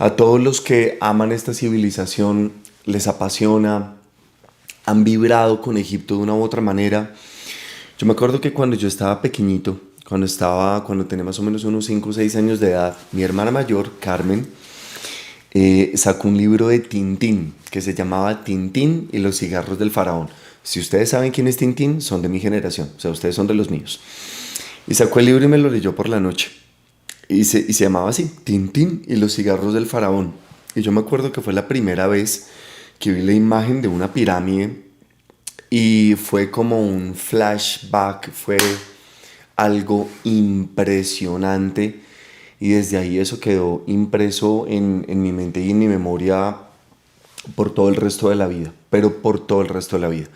A todos los que aman esta civilización, les apasiona, han vibrado con Egipto de una u otra manera. Yo me acuerdo que cuando yo estaba pequeñito, cuando tenía más o menos unos 5 o 6 años de edad, mi hermana mayor, Carmen, sacó un libro de Tintín que se llamaba Tintín y los cigarros del faraón. Si ustedes saben quién es Tintín, son de mi generación, o sea, ustedes son de los míos. Y sacó el libro y me lo leyó por la noche. Y se llamaba así, Tintín y los cigarros del faraón. Y yo me acuerdo que fue la primera vez que vi la imagen de una pirámide y fue como un flashback, fue algo impresionante. Y desde ahí eso quedó impreso en mi mente y en mi memoria por todo el resto de la vida, pero por todo el resto de la vida.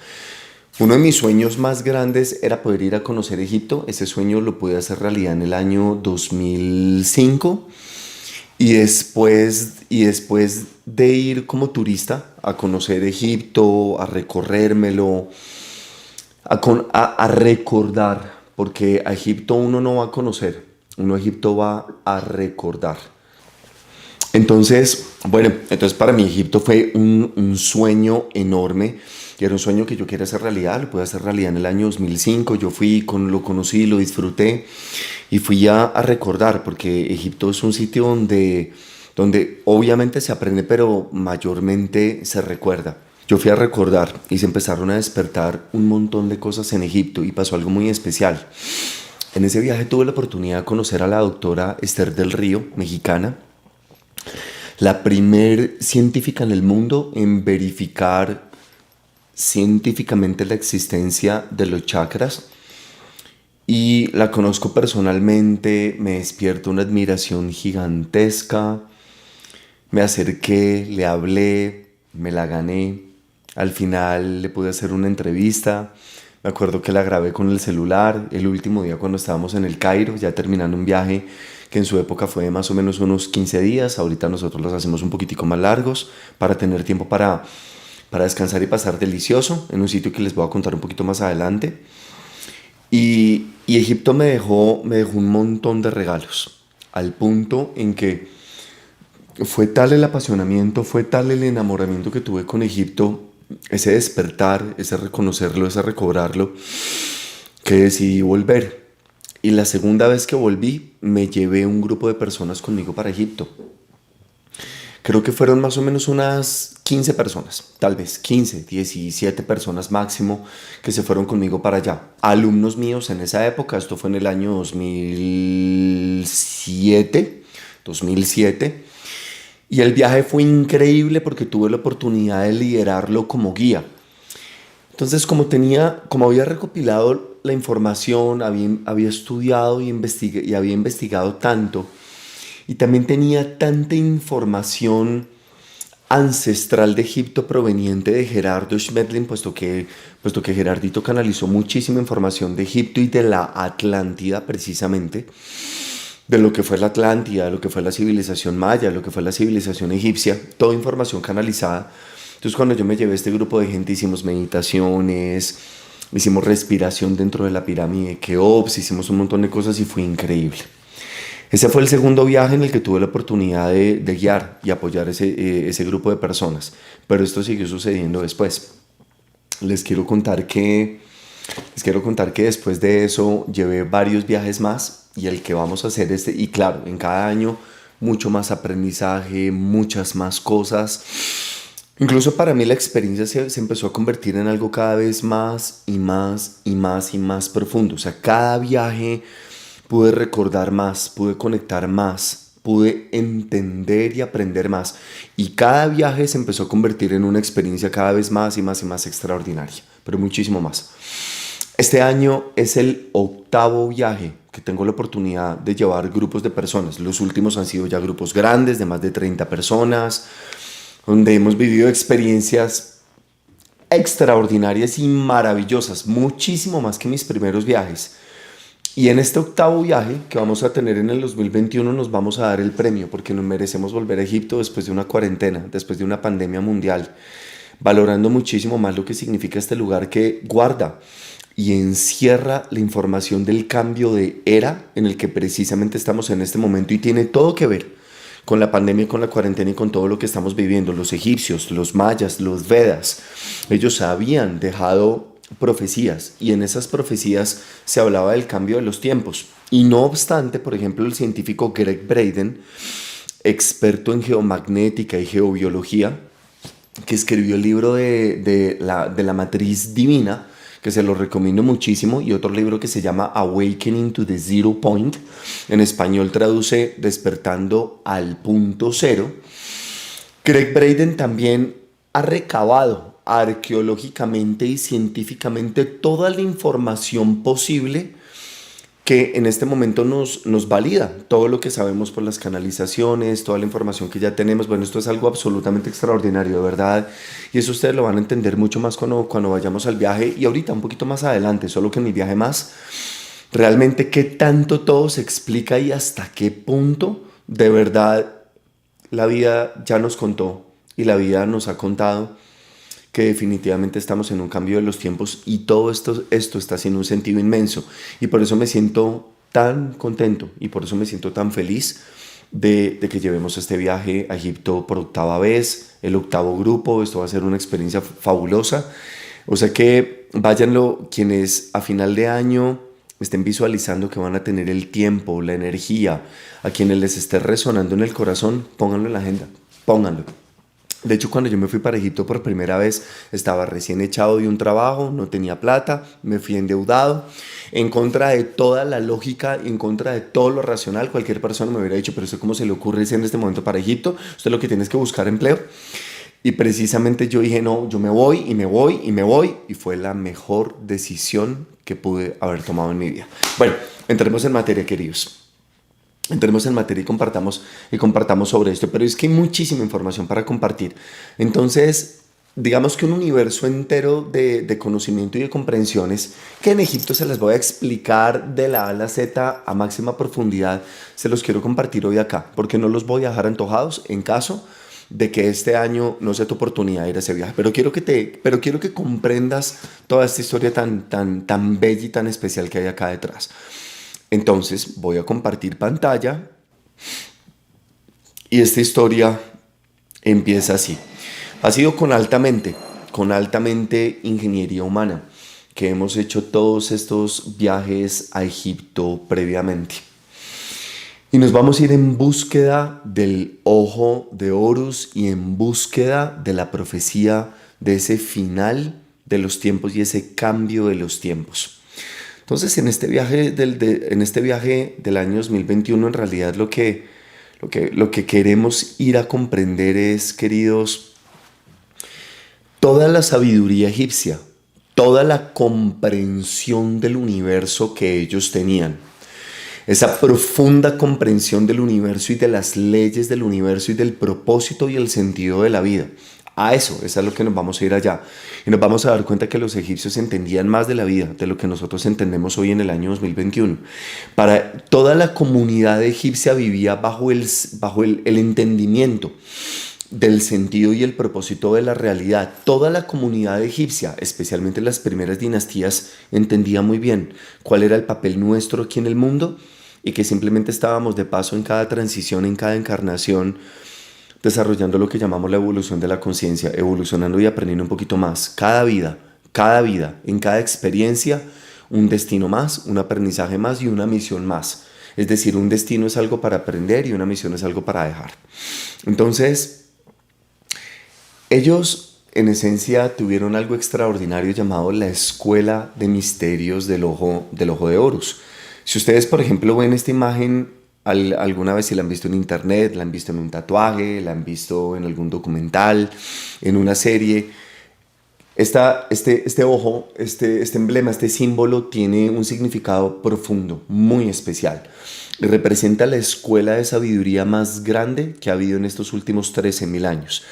Uno de mis sueños más grandes era poder ir a conocer Egipto. Ese sueño lo pude hacer realidad en el año 2005 y después de ir como turista a conocer Egipto, a recorrérmelo, a recordar, porque a Egipto uno no va a conocer, uno a Egipto va a recordar. Entonces para mí Egipto fue un sueño enorme y era un sueño que yo quería hacer realidad, lo pude hacer realidad en el año 2005, yo fui, lo conocí, lo disfruté y fui a recordar, porque Egipto es un sitio donde obviamente se aprende, pero mayormente se recuerda. Yo fui a recordar y se empezaron a despertar un montón de cosas en Egipto y pasó algo muy especial. En ese viaje tuve la oportunidad de conocer a la doctora Esther del Río, mexicana, la primer científica en el mundo en verificar científicamente la existencia de los chakras. Y la conozco personalmente, me despierta una admiración gigantesca. Me acerqué, le hablé, me la gané. Al final le pude hacer una entrevista. Me acuerdo que la grabé con el celular el último día cuando estábamos en el Cairo, ya terminando un viaje que en su época fue de más o menos unos 15 días. Ahorita nosotros los hacemos un poquitico más largos para tener tiempo para descansar y pasar delicioso en un sitio que les voy a contar un poquito más adelante. Y Egipto me dejó un montón de regalos, al punto en que fue tal el apasionamiento, fue tal el enamoramiento que tuve con Egipto, ese despertar, ese reconocerlo, ese recobrarlo, que decidí volver. Y la segunda vez que volví, me llevé un grupo de personas conmigo para Egipto. Creo que fueron más o menos unas 15 personas, tal vez 15, 17 personas máximo que se fueron conmigo para allá. Alumnos míos en esa época, esto fue en el año 2007. Y el viaje fue increíble porque tuve la oportunidad de liderarlo como guía. Entonces, como había recopilado la información, había estudiado y había investigado tanto, y también tenía tanta información ancestral de Egipto proveniente de Gerardo Schmedlin, puesto que Gerardito canalizó muchísima información de Egipto y de la Atlántida precisamente, de lo que fue la Atlántida, de lo que fue la civilización maya, de lo que fue la civilización egipcia, toda información canalizada. Entonces cuando yo me llevé a este grupo de gente, hicimos meditaciones, hicimos respiración dentro de la pirámide de Keops, hicimos un montón de cosas y fue increíble. Ese fue el segundo viaje en el que tuve la oportunidad de guiar y apoyar ese grupo de personas. Pero esto siguió sucediendo después. Les quiero contar que después de eso llevé varios viajes más y el que vamos a hacer y claro, en cada año mucho más aprendizaje, muchas más cosas. Incluso para mí la experiencia se empezó a convertir en algo cada vez más y más y más y más profundo. O sea, cada viaje pude recordar más, pude conectar más, pude entender y aprender más. Y cada viaje se empezó a convertir en una experiencia cada vez más y más y más extraordinaria, pero muchísimo más. Este año es el 8º viaje que tengo la oportunidad de llevar grupos de personas. Los últimos han sido ya grupos grandes de más de 30 personas, donde hemos vivido experiencias extraordinarias y maravillosas, muchísimo más que mis primeros viajes. Y en este 8º viaje que vamos a tener en el 2021 nos vamos a dar el premio porque nos merecemos volver a Egipto después de una cuarentena, después de una pandemia mundial, valorando muchísimo más lo que significa este lugar que guarda y encierra la información del cambio de era en el que precisamente estamos en este momento y tiene todo que ver con la pandemia, con la cuarentena y con todo lo que estamos viviendo. Los egipcios, los mayas, los Vedas, ellos habían dejado profecías y en esas profecías se hablaba del cambio de los tiempos. Y no obstante, por ejemplo, el científico Greg Braden, experto en geomagnética y geobiología, que escribió el libro de la matriz divina, que se lo recomiendo muchísimo, y otro libro que se llama Awakening to the Zero Point, en español traduce Despertando al punto cero. Greg Braden también ha recabado arqueológicamente y científicamente toda la información posible que en este momento nos valida todo lo que sabemos por las canalizaciones, toda la información que ya tenemos. Bueno, esto es algo absolutamente extraordinario, de verdad, y eso ustedes lo van a entender mucho más cuando vayamos al viaje, y ahorita un poquito más adelante, solo que en el viaje más, realmente qué tanto todo se explica y hasta qué punto de verdad la vida ya nos contó y la vida nos ha contado que definitivamente estamos en un cambio de los tiempos y todo esto está haciendo un sentido inmenso, y por eso me siento tan contento y por eso me siento tan feliz de que llevemos este viaje a Egipto por octava vez, el octavo grupo. Esto va a ser una experiencia fabulosa, o sea que váyanlo quienes a final de año estén visualizando que van a tener el tiempo, la energía, a quienes les esté resonando en el corazón, pónganlo en la agenda, pónganlo. De hecho, cuando yo me fui para Egipto por primera vez, estaba recién echado de un trabajo, no tenía plata, me fui endeudado, en contra de toda la lógica, en contra de todo lo racional. Cualquier persona me hubiera dicho, pero ¿usted cómo se le ocurre irse en este momento para Egipto? Usted lo que tiene es que buscar empleo. Y precisamente yo dije, no, yo me voy y me voy y me voy, y fue la mejor decisión que pude haber tomado en mi vida. Bueno, entremos en materia, queridos. Entremos en materia y compartamos sobre esto, pero es que hay muchísima información para compartir. Entonces, digamos que un universo entero de conocimiento y de comprensiones que en Egipto se les voy a explicar de la A a la Z a máxima profundidad, se los quiero compartir hoy acá, porque no los voy a dejar antojados en caso de que este año no sea tu oportunidad de ir a ese viaje. Pero quiero que comprendas toda esta historia tan bella y tan especial que hay acá detrás. Entonces voy a compartir pantalla y esta historia empieza así. Ha sido con altamente ingeniería humana que hemos hecho todos estos viajes a Egipto previamente. Y nos vamos a ir en búsqueda del ojo de Horus y en búsqueda de la profecía de ese final de los tiempos y ese cambio de los tiempos. Entonces, en este viaje del año 2021, en realidad lo que queremos ir a comprender es, queridos, toda la sabiduría egipcia, toda la comprensión del universo que ellos tenían, esa profunda comprensión del universo y de las leyes del universo y del propósito y el sentido de la vida. A eso es a lo que nos vamos a ir allá. Y nos vamos a dar cuenta que los egipcios entendían más de la vida de lo que nosotros entendemos hoy en el año 2021. Para toda la comunidad egipcia vivía bajo el entendimiento del sentido y el propósito de la realidad. Toda la comunidad egipcia, especialmente las primeras dinastías, entendía muy bien cuál era el papel nuestro aquí en el mundo y que simplemente estábamos de paso en cada transición, en cada encarnación, desarrollando lo que llamamos la evolución de la conciencia, evolucionando y aprendiendo un poquito más. Cada vida, en cada experiencia, un destino más, un aprendizaje más y una misión más. Es decir, un destino es algo para aprender y una misión es algo para dejar. Entonces, ellos en esencia tuvieron algo extraordinario llamado la Escuela de Misterios del Ojo de Horus. Si ustedes, por ejemplo, ven esta imagen alguna vez, si la han visto en internet, la han visto en un tatuaje, la han visto en algún documental, en una serie, este ojo, este emblema, este símbolo tiene un significado profundo, muy especial. Y representa la escuela de sabiduría más grande que ha habido en estos últimos 13.000 años.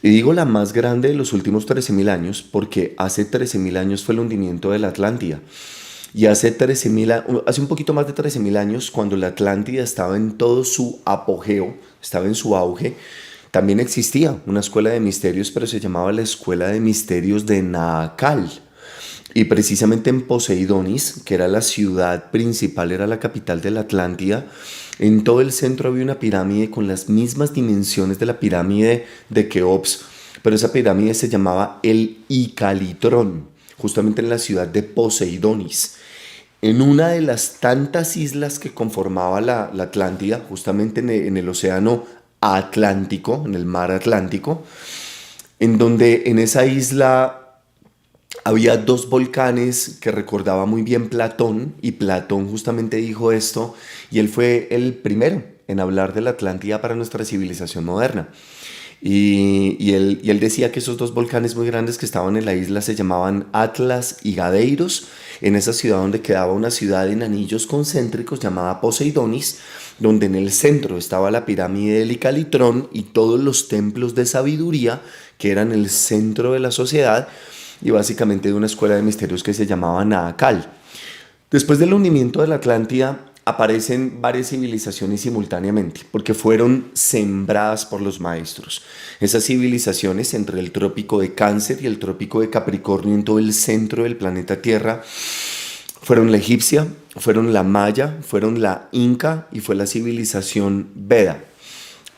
Y digo la más grande de los últimos 13.000 años porque hace 13.000 años fue el hundimiento de la Atlántida. Y hace un poquito más de 13.000 años, cuando la Atlántida estaba en todo su apogeo, estaba en su auge, también existía una escuela de misterios, pero se llamaba la Escuela de Misterios de Naakal. Y precisamente en Poseidonis, que era la ciudad principal, era la capital de la Atlántida, En todo el centro había una pirámide con las mismas dimensiones de la pirámide de Keops, pero esa pirámide se llamaba el Icalitrón, justamente en la ciudad de Poseidonis, en una de las tantas islas que conformaba la Atlántida, justamente en el océano Atlántico, en el mar Atlántico, en donde en esa isla había dos volcanes que recordaba muy bien Platón, y Platón justamente dijo esto, y él fue el primero en hablar de la Atlántida para nuestra civilización moderna. Y él decía que esos dos volcanes muy grandes que estaban en la isla se llamaban Atlas y Gadeiros, en esa ciudad donde quedaba una ciudad en anillos concéntricos llamada Poseidonis, donde en el centro estaba la pirámide del Icalitrón y todos los templos de sabiduría que eran el centro de la sociedad y básicamente de una escuela de misterios que se llamaba Naakal. Después del hundimiento de la Atlántida aparecen varias civilizaciones simultáneamente porque fueron sembradas por los maestros. Esas civilizaciones entre el trópico de Cáncer y el trópico de Capricornio en todo el centro del planeta Tierra fueron la egipcia, fueron la maya, fueron la inca y fue la civilización Veda.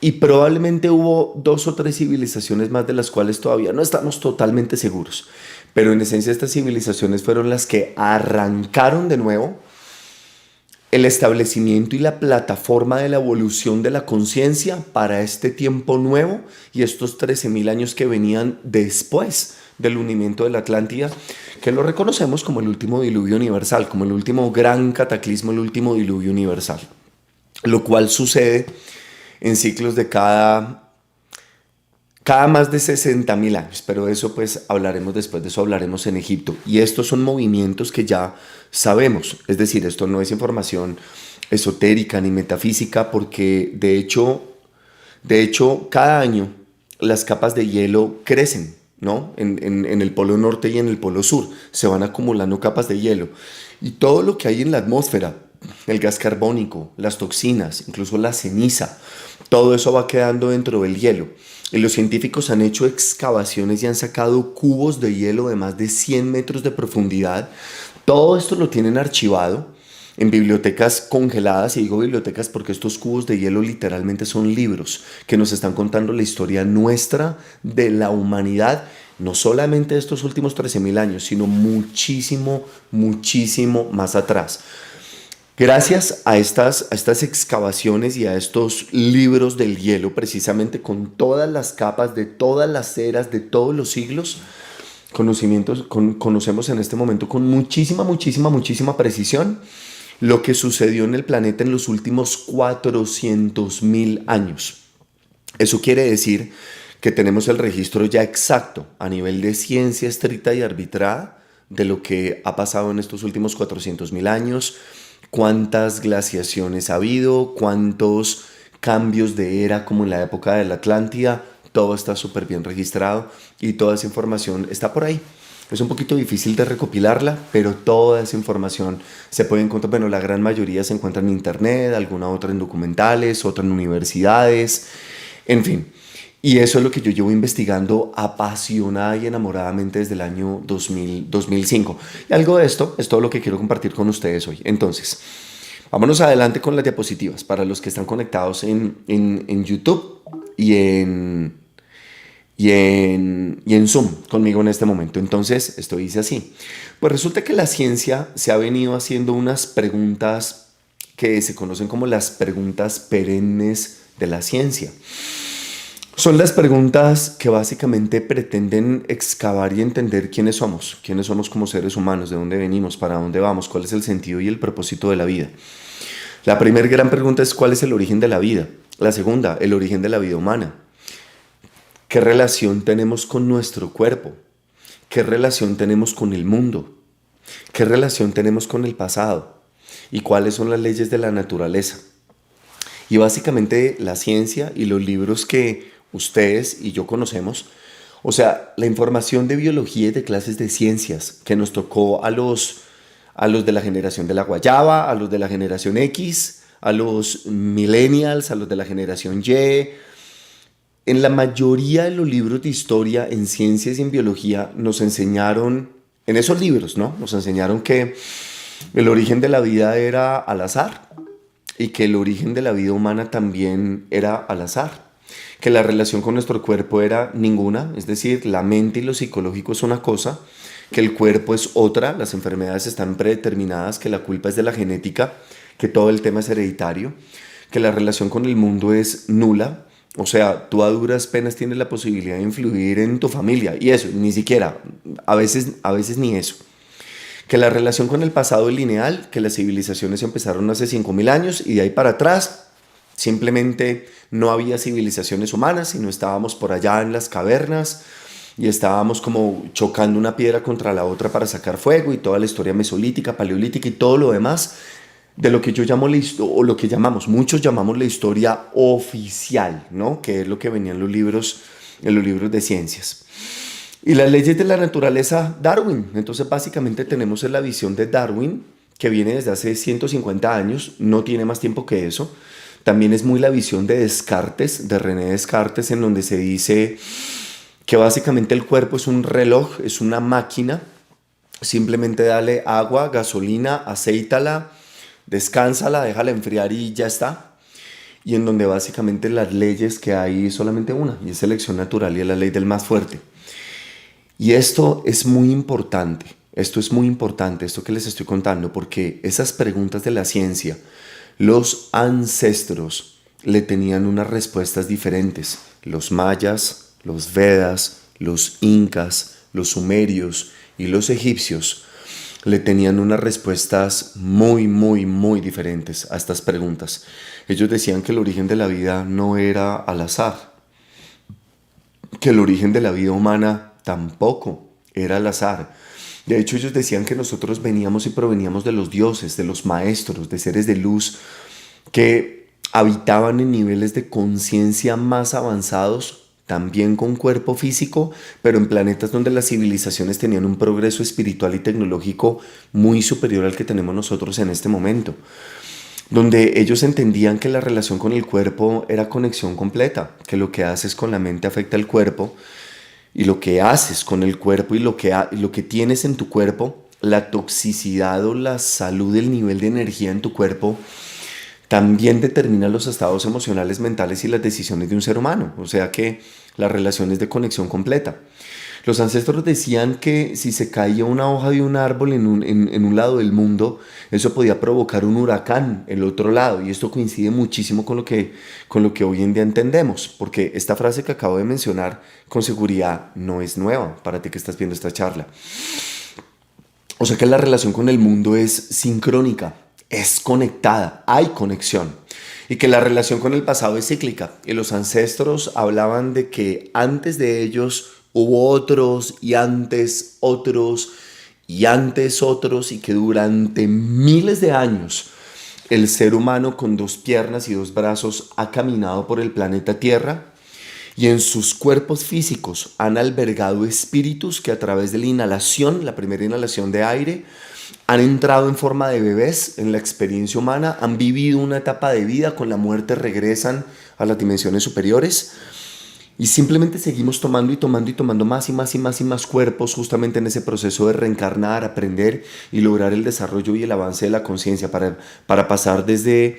Y probablemente hubo dos o tres civilizaciones más de las cuales todavía no estamos totalmente seguros. Pero en esencia estas civilizaciones fueron las que arrancaron de nuevo el establecimiento y la plataforma de la evolución de la conciencia para este tiempo nuevo y estos 13.000 años que venían después del hundimiento de la Atlántida, que lo reconocemos como el último diluvio universal, como el último gran cataclismo, el último diluvio universal, lo cual sucede en ciclos de cada más de 60.000 años, pero de eso pues hablaremos después, de eso hablaremos en Egipto. Y estos son movimientos que ya sabemos, es decir, esto no es información esotérica ni metafísica, porque de hecho cada año las capas de hielo crecen, ¿no? En el polo norte y en el polo sur se van acumulando capas de hielo. Y todo lo que hay en la atmósfera, el gas carbónico, las toxinas, incluso la ceniza, todo eso va quedando dentro del hielo. Y los científicos han hecho excavaciones y han sacado cubos de hielo de más de 100 metros de profundidad. Todo esto lo tienen archivado en bibliotecas congeladas, y digo bibliotecas porque estos cubos de hielo literalmente son libros que nos están contando la historia nuestra de la humanidad, no solamente de estos últimos 13.000 años, sino muchísimo, muchísimo más atrás. Gracias a estas excavaciones y a estos libros del hielo, precisamente con todas las capas de todas las eras, de todos los siglos, conocemos en este momento con muchísima, muchísima, muchísima precisión lo que sucedió en el planeta en los últimos 400.000 años. Eso quiere decir que tenemos el registro ya exacto a nivel de ciencia estricta y arbitrada de lo que ha pasado en estos últimos 400.000 años, cuántas glaciaciones ha habido, cuántos cambios de era como en la época de la Atlántida, todo está súper bien registrado y toda esa información está por ahí. Es un poquito difícil de recopilarla, pero toda esa información se puede encontrar, bueno, la gran mayoría se encuentra en internet, alguna otra en documentales, otra en universidades, en fin. Y eso es lo que yo llevo investigando apasionada y enamoradamente desde el año 2005. Y algo de esto es todo lo que quiero compartir con ustedes hoy. Entonces, vámonos adelante con las diapositivas para los que están conectados en YouTube y en Zoom conmigo en este momento. Entonces, esto dice así. Pues resulta que la ciencia se ha venido haciendo unas preguntas que se conocen como las preguntas perennes de la ciencia. Son las preguntas que básicamente pretenden excavar y entender quiénes somos como seres humanos, de dónde venimos, para dónde vamos, cuál es el sentido y el propósito de la vida. La primera gran pregunta es ¿cuál es el origen de la vida? La segunda, el origen de la vida humana. ¿Qué relación tenemos con nuestro cuerpo? ¿Qué relación tenemos con el mundo? ¿Qué relación tenemos con el pasado? ¿Y cuáles son las leyes de la naturaleza? Y básicamente la ciencia y los libros que ustedes y yo conocemos, o sea, la información de biología y de clases de ciencias que nos tocó a los de la generación de la guayaba, a los de la generación X, a los millennials, a los de la generación Y. En la mayoría de los libros de historia, en ciencias y en biología, nos enseñaron, en esos libros, ¿no? Nos enseñaron que el origen de la vida era al azar, y que el origen de la vida humana también era al azar, que la relación con nuestro cuerpo era ninguna, es decir, la mente y lo psicológico es una cosa, que el cuerpo es otra, las enfermedades están predeterminadas, que la culpa es de la genética, que todo el tema es hereditario, que la relación con el mundo es nula, o sea, tú a duras penas tienes la posibilidad de influir en tu familia, y eso, ni siquiera, a veces ni eso. Que la relación con el pasado es lineal, que las civilizaciones empezaron hace 5.000 años y de ahí para atrás simplemente no había civilizaciones humanas, sino estábamos por allá en las cavernas y estábamos como chocando una piedra contra la otra para sacar fuego, y toda la historia mesolítica, paleolítica y todo lo demás de lo que yo llamo o lo que llamamos, muchos llamamos la historia oficial, ¿no? Que es lo que venía en los libros de ciencias. Y las leyes de la naturaleza, Darwin. Entonces básicamente tenemos la visión de Darwin, que viene desde hace 150 años, no tiene más tiempo que eso. También es muy la visión de Descartes, de René Descartes, en donde se dice que básicamente el cuerpo es un reloj, es una máquina. Simplemente dale agua, gasolina, aceítala, descánsala, déjala enfriar y ya está. Y en donde básicamente las leyes que hay solamente una, y es selección natural y es la ley del más fuerte. Y esto es muy importante, esto es muy importante, esto que les estoy contando, porque esas preguntas de la ciencia, los ancestros le tenían unas respuestas diferentes. Los mayas, los vedas, los incas, los sumerios y los egipcios le tenían unas respuestas muy, muy, muy diferentes a estas preguntas. Ellos decían que el origen de la vida no era al azar, que el origen de la vida humana tampoco era al azar. De hecho, ellos decían que nosotros veníamos y proveníamos de los dioses, de los maestros, de seres de luz que habitaban en niveles de conciencia más avanzados, también con cuerpo físico, pero en planetas donde las civilizaciones tenían un progreso espiritual y tecnológico muy superior al que tenemos nosotros en este momento, donde ellos entendían que la relación con el cuerpo era conexión completa, que lo que haces con la mente afecta al cuerpo, y lo que haces con el cuerpo y lo que tienes en tu cuerpo, la toxicidad o la salud, el nivel de energía en tu cuerpo, también determina los estados emocionales, mentales y las decisiones de un ser humano. O sea que la relación es de conexión completa. Los ancestros decían que si se caía una hoja de un árbol en un lado del mundo, eso podía provocar un huracán en el otro lado. Y esto coincide muchísimo con lo que hoy en día entendemos, porque esta frase que acabo de mencionar con seguridad no es nueva para ti que estás viendo esta charla. O sea que la relación con el mundo es sincrónica, es conectada, hay conexión. Y que la relación con el pasado es cíclica. Y los ancestros hablaban de que antes de ellos hubo otros y antes otros y antes otros, y que durante miles de años el ser humano con 2 piernas y 2 brazos ha caminado por el planeta Tierra, y en sus cuerpos físicos han albergado espíritus que a través de la inhalación, la primera inhalación de aire, han entrado en forma de bebés en la experiencia humana, han vivido una etapa de vida, con la muerte regresan a las dimensiones superiores, y simplemente seguimos tomando y tomando y tomando más y más y más y más cuerpos, justamente en ese proceso de reencarnar, aprender y lograr el desarrollo y el avance de la conciencia para pasar desde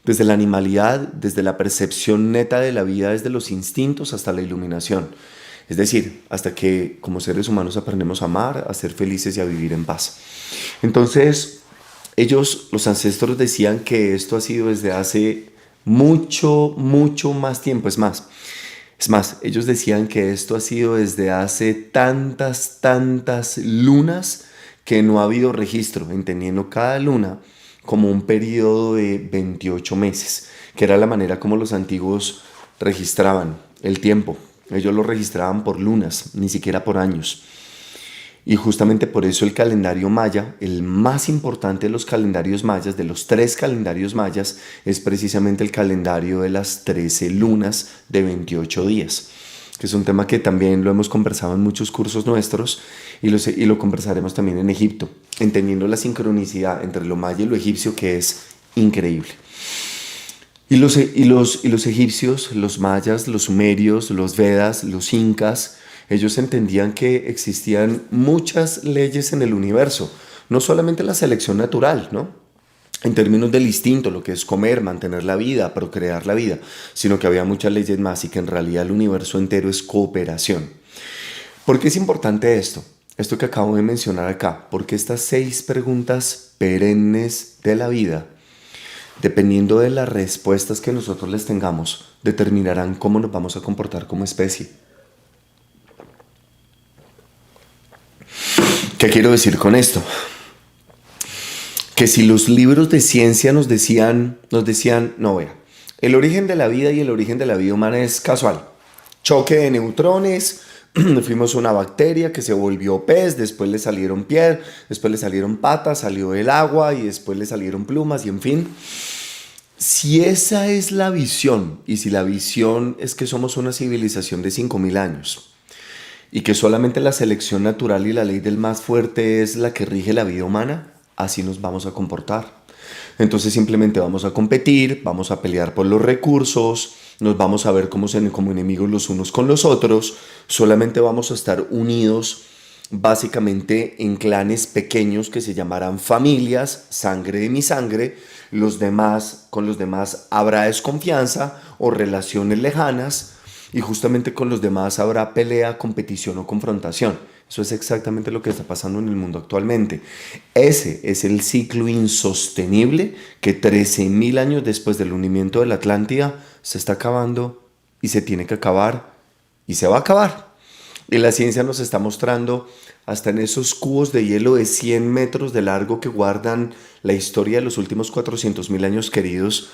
la animalidad, desde la percepción neta de la vida, desde los instintos hasta la iluminación. Es decir, hasta que como seres humanos aprendemos a amar, a ser felices y a vivir en paz. Entonces, los ancestros decían que esto ha sido desde hace mucho, mucho más tiempo. Es más, ellos decían que esto ha sido desde hace tantas, tantas lunas que no ha habido registro, entendiendo cada luna como un periodo de 28 meses, que era la manera como los antiguos registraban el tiempo. Ellos lo registraban por lunas, ni siquiera por años. Y justamente por eso el calendario maya, el más importante de los calendarios mayas, de los 3 calendarios mayas, es precisamente el calendario de las 13 lunas de 28 días, que es un tema que también lo hemos conversado en muchos cursos nuestros, y lo conversaremos también en Egipto, entendiendo la sincronicidad entre lo maya y lo egipcio, que es increíble. Y los egipcios, los mayas, los sumerios, los vedas, los incas, ellos entendían que existían muchas leyes en el universo, no solamente la selección natural, ¿no? en términos del instinto, lo que es comer, mantener la vida, procrear la vida, sino que había muchas leyes más y que en realidad el universo entero es cooperación. ¿Por qué es importante esto? Esto que acabo de mencionar acá, porque estas 6 preguntas perennes de la vida, dependiendo de las respuestas que nosotros les tengamos, determinarán cómo nos vamos a comportar como especie. ¿Qué quiero decir con esto? Que si los libros de ciencia nos decían, no vea, el origen de la vida y el origen de la vida humana es casual. Choque de neutrones, fuimos una bacteria que se volvió pez, después le salieron piel, después le salieron patas, salió el agua y después le salieron plumas y en fin. Si esa es la visión y si la visión es que somos una civilización de 5000 años y que solamente la selección natural y la ley del más fuerte es la que rige la vida humana, así nos vamos a comportar. Entonces simplemente vamos a competir, vamos a pelear por los recursos, nos vamos a ver como enemigos los unos con los otros, solamente vamos a estar unidos básicamente en clanes pequeños que se llamarán familias, sangre de mi sangre, los demás, con los demás habrá desconfianza o relaciones lejanas y justamente con los demás habrá pelea, competición o confrontación. Eso es exactamente lo que está pasando en el mundo actualmente. Ese es el ciclo insostenible que 13.000 años después del hundimiento de la Atlántida se está acabando y se tiene que acabar y se va a acabar. Y la ciencia nos está mostrando hasta en esos cubos de hielo de 100 metros de largo que guardan la historia de los últimos 400.000 años queridos,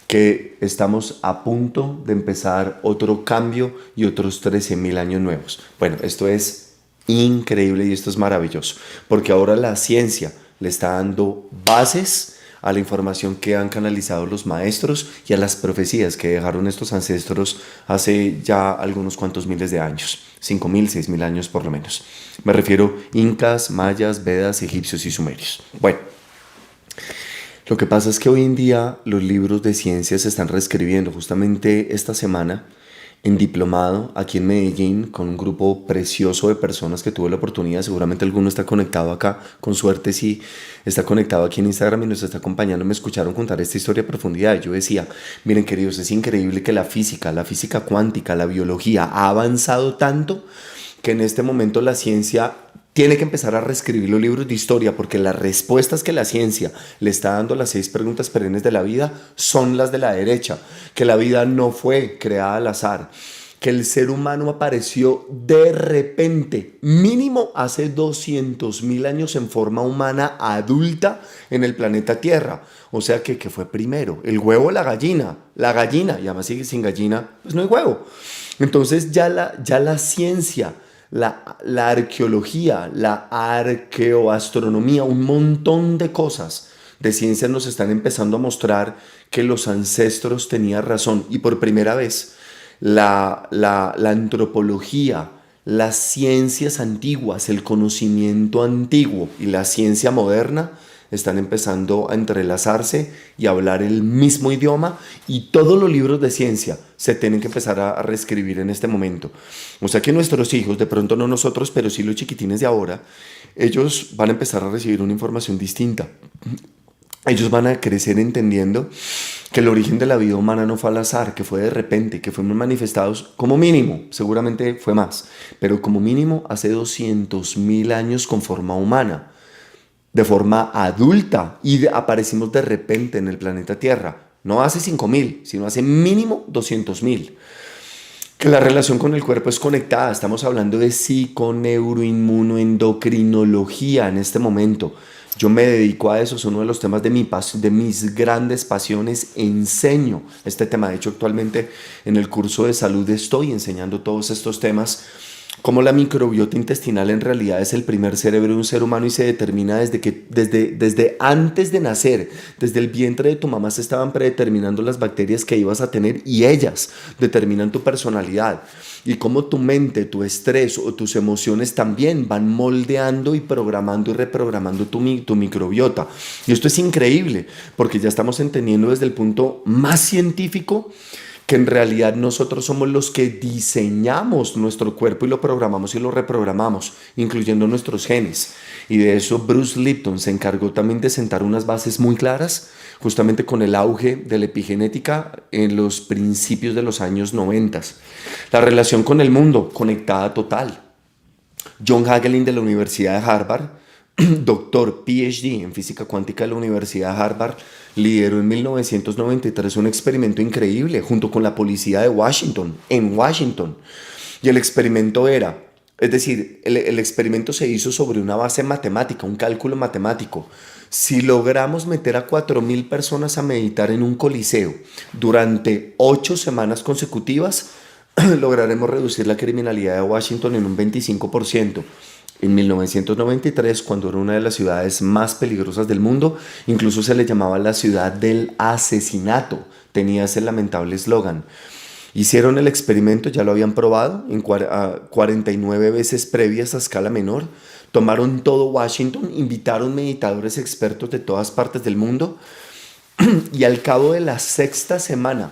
que estamos a punto de empezar otro cambio y otros 13.000 años nuevos. Bueno, esto es increíble y esto es maravilloso, porque ahora la ciencia le está dando bases a la información que han canalizado los maestros y a las profecías que dejaron estos ancestros hace ya algunos cuantos miles de años, 5.000, 6.000 años por lo menos. Me refiero incas, mayas, vedas, egipcios y sumerios. Bueno, lo que pasa es que hoy en día los libros de ciencia se están reescribiendo. Justamente esta semana, en diplomado, aquí en Medellín, con un grupo precioso de personas que tuve la oportunidad, seguramente alguno está conectado acá, con suerte sí, está conectado aquí en Instagram y nos está acompañando, me escucharon contar esta historia a profundidad. Y yo decía, miren queridos, es increíble que la física cuántica, la biología ha avanzado tanto que en este momento la ciencia tiene que empezar a reescribir los libros de historia, porque las respuestas que la ciencia le está dando a las 6 preguntas perennes de la vida son las de la derecha, que la vida no fue creada al azar, que el ser humano apareció de repente, mínimo hace 200.000 años en forma humana adulta en el planeta Tierra. O sea que fue primero, el huevo o la gallina, y además sigue sin gallina, pues no hay huevo. Entonces ya la ciencia, la arqueología, la arqueoastronomía, un montón de cosas de ciencia nos están empezando a mostrar que los ancestros tenían razón. Y por primera vez, la antropología, las ciencias antiguas, el conocimiento antiguo y la ciencia moderna están empezando a entrelazarse y a hablar el mismo idioma, y todos los libros de ciencia se tienen que empezar a reescribir en este momento. O sea que nuestros hijos, de pronto no nosotros, pero sí los chiquitines de ahora, ellos van a empezar a recibir una información distinta. Ellos van a crecer entendiendo que el origen de la vida humana no fue al azar, que fue de repente, que fuimos manifestados como mínimo, seguramente fue más, pero como mínimo hace 200.000 años con forma humana, de forma adulta, y aparecimos de repente en el planeta Tierra, no hace 5.000, sino hace mínimo 200.000. Que la relación con el cuerpo es conectada, estamos hablando de psiconeuroinmunoendocrinología en este momento. Yo me dedico a eso, es uno de los temas de mis grandes pasiones, enseño este tema. De hecho, actualmente en el curso de salud estoy enseñando todos estos temas, cómo la microbiota intestinal en realidad es el primer cerebro de un ser humano y se determina desde antes de nacer, desde el vientre de tu mamá se estaban predeterminando las bacterias que ibas a tener y ellas determinan tu personalidad, y cómo tu mente, tu estrés o tus emociones también van moldeando y programando y reprogramando tu microbiota. Y esto es increíble porque ya estamos entendiendo desde el punto más científico que en realidad nosotros somos los que diseñamos nuestro cuerpo y lo programamos y lo reprogramamos, incluyendo nuestros genes. Y de eso Bruce Lipton se encargó también de sentar unas bases muy claras, justamente con el auge de la epigenética en los principios de los años 90. La relación con el mundo, conectada total. John Hagelin de la Universidad de Harvard, doctor PhD en física cuántica de la Universidad de Harvard, lideró en 1993 un experimento increíble junto con la policía de Washington, en Washington. Y el experimento era, es decir, el experimento se hizo sobre una base matemática, un cálculo matemático. Si logramos meter a 4.000 personas a meditar en un coliseo durante 8 semanas consecutivas, lograremos reducir la criminalidad de Washington en un 25%. En 1993, cuando era una de las ciudades más peligrosas del mundo, incluso se le llamaba la ciudad del asesinato. Tenía ese lamentable eslogan. Hicieron el experimento, ya lo habían probado, en 49 veces previas a escala menor. Tomaron todo Washington, invitaron meditadores expertos de todas partes del mundo y al cabo de la sexta semana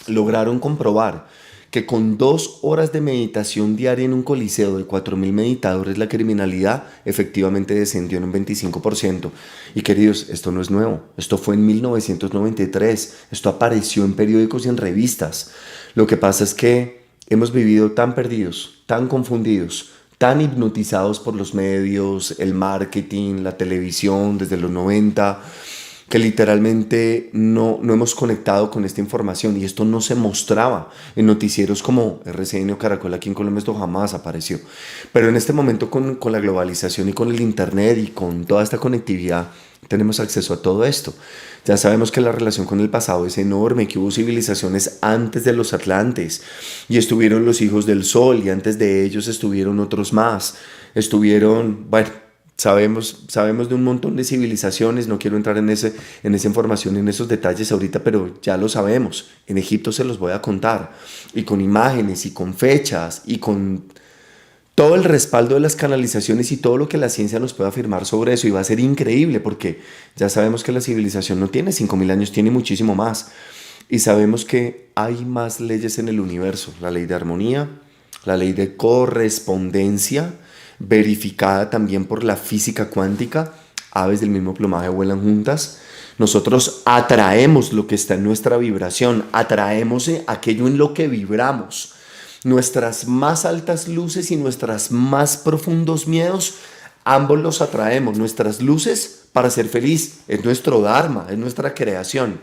lograron comprobar que con 2 horas de meditación diaria en un coliseo de 4.000 meditadores la criminalidad efectivamente descendió en un 25%. Y queridos, esto no es nuevo, esto fue en 1993, esto apareció en periódicos y en revistas. Lo que pasa es que hemos vivido tan perdidos, tan confundidos, tan hipnotizados por los medios, el marketing, la televisión desde los 90, que literalmente no hemos conectado con esta información y esto no se mostraba en noticieros como RCN o Caracol. Aquí en Colombia esto jamás apareció, pero en este momento con la globalización y con el internet y con toda esta conectividad tenemos acceso a todo esto. Ya sabemos que la relación con el pasado es enorme, que hubo civilizaciones antes de los atlantes y estuvieron los hijos del sol y antes de ellos estuvieron otros más, bueno, sabemos de un montón de civilizaciones, no quiero entrar en esa información, en esos detalles ahorita, pero ya lo sabemos. En Egipto se los voy a contar, y con imágenes, y con fechas, y con todo el respaldo de las canalizaciones y todo lo que la ciencia nos puede afirmar sobre eso, y va a ser increíble, porque ya sabemos que la civilización no tiene 5.000 años, tiene muchísimo más, y sabemos que hay más leyes en el universo, la ley de armonía, la ley de correspondencia, verificada también por la física cuántica. Aves del mismo plumaje vuelan juntas. Nosotros atraemos lo que está en nuestra vibración, atraemos aquello en lo que vibramos. Nuestras más altas luces y nuestros más profundos miedos, ambos los atraemos. Nuestras luces para ser feliz, es nuestro dharma, es nuestra creación.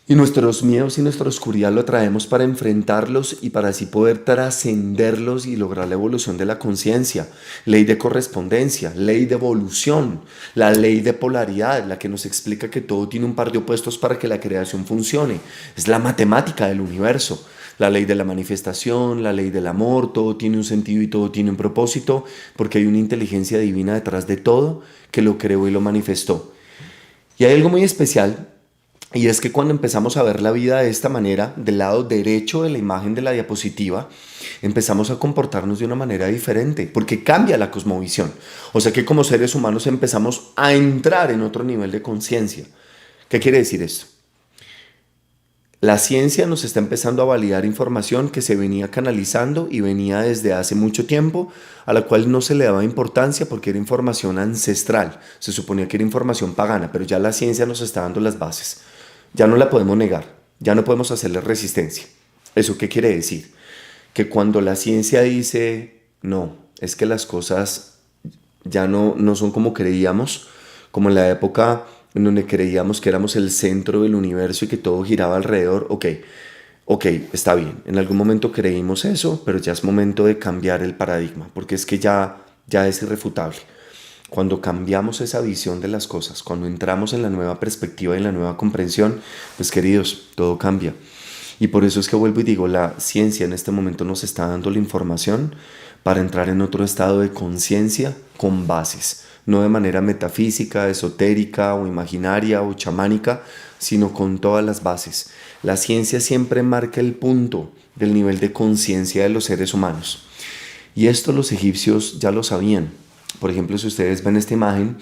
Y nuestros miedos y nuestra oscuridad lo traemos para enfrentarlos y para así poder trascenderlos y lograr la evolución de la conciencia. Ley de correspondencia, ley de evolución, la ley de polaridad, la que nos explica que todo tiene un par de opuestos para que la creación funcione. Es la matemática del universo. La ley de la manifestación, la ley del amor, todo tiene un sentido y todo tiene un propósito, porque hay una inteligencia divina detrás de todo que lo creó y lo manifestó. Y hay algo muy especial. Y es que cuando empezamos a ver la vida de esta manera, del lado derecho de la imagen de la diapositiva, empezamos a comportarnos de una manera diferente, porque cambia la cosmovisión. O sea que como seres humanos empezamos a entrar en otro nivel de conciencia. ¿Qué quiere decir esto? La ciencia nos está empezando a validar información que se venía canalizando y venía desde hace mucho tiempo, a la cual no se le daba importancia porque era información ancestral. Se suponía que era información pagana, pero ya la ciencia nos está dando las bases. Ya no la podemos negar, ya no podemos hacerle resistencia. ¿Eso qué quiere decir? Que cuando la ciencia dice, no, es que las cosas ya no son como creíamos, como en la época en donde creíamos que éramos el centro del universo y que todo giraba alrededor, ok, está bien, en algún momento creímos eso, pero ya es momento de cambiar el paradigma, porque es que ya es irrefutable. Cuando cambiamos esa visión de las cosas, cuando entramos en la nueva perspectiva y en la nueva comprensión, pues queridos, todo cambia. Y por eso es que vuelvo y digo, la ciencia en este momento nos está dando la información para entrar en otro estado de conciencia con bases, no de manera metafísica, esotérica o imaginaria o chamánica, sino con todas las bases. La ciencia siempre marca el punto del nivel de conciencia de los seres humanos. Y esto los egipcios ya lo sabían. Por ejemplo, si ustedes ven esta imagen,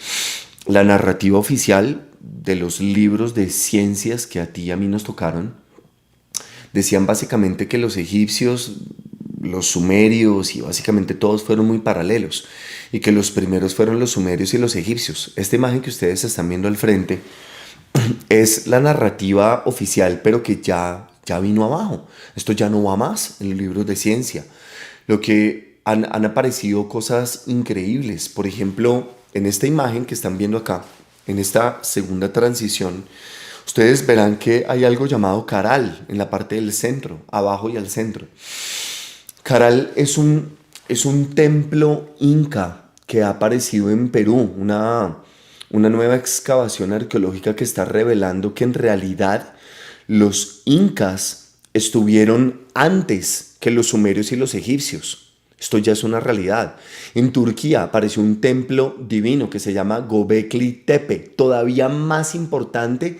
la narrativa oficial de los libros de ciencias que a ti y a mí nos tocaron, decían básicamente que los egipcios, los sumerios y básicamente todos fueron muy paralelos y que los primeros fueron los sumerios y los egipcios. Esta imagen que ustedes están viendo al frente es la narrativa oficial, pero que ya vino abajo. Esto ya no va más en los libros de ciencia. Lo que han aparecido cosas increíbles. Por ejemplo, en esta imagen que están viendo acá, en esta segunda transición, ustedes verán que hay algo llamado Caral en la parte del centro, abajo y al centro. Caral es un templo inca que ha aparecido en Perú, una nueva excavación arqueológica que está revelando que en realidad los incas estuvieron antes que los sumerios y los egipcios. Esto ya es una realidad. En Turquía apareció un templo divino que se llama Göbekli Tepe, todavía más importante.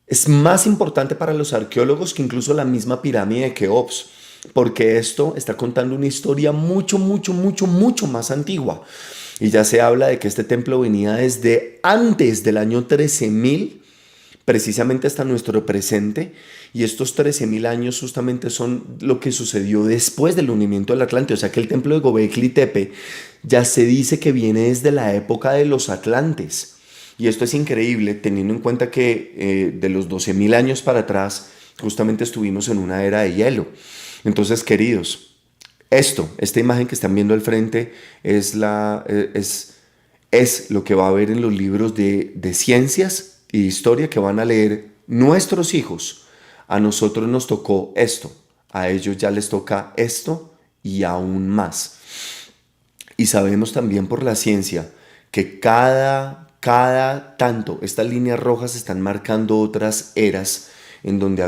Es más importante para los arqueólogos que incluso la misma pirámide de Keops, porque esto está contando una historia mucho más antigua. Y ya se habla de que este templo venía desde antes del año 13.000, precisamente hasta nuestro presente, y estos 13.000 años justamente son lo que sucedió después del hundimiento del Atlante. O sea que el templo de Göbekli Tepe ya se dice que viene desde la época de los Atlantes. Y esto es increíble teniendo en cuenta que de los 12.000 años para atrás justamente estuvimos en una era de hielo. Entonces, queridos, esta imagen que están viendo al frente es lo que va a haber en los libros de ciencias y de historia que van a leer nuestros hijos. A nosotros nos tocó esto, a ellos ya les toca esto y aún más. Y sabemos también por la ciencia que cada tanto estas líneas rojas están marcando otras eras en donde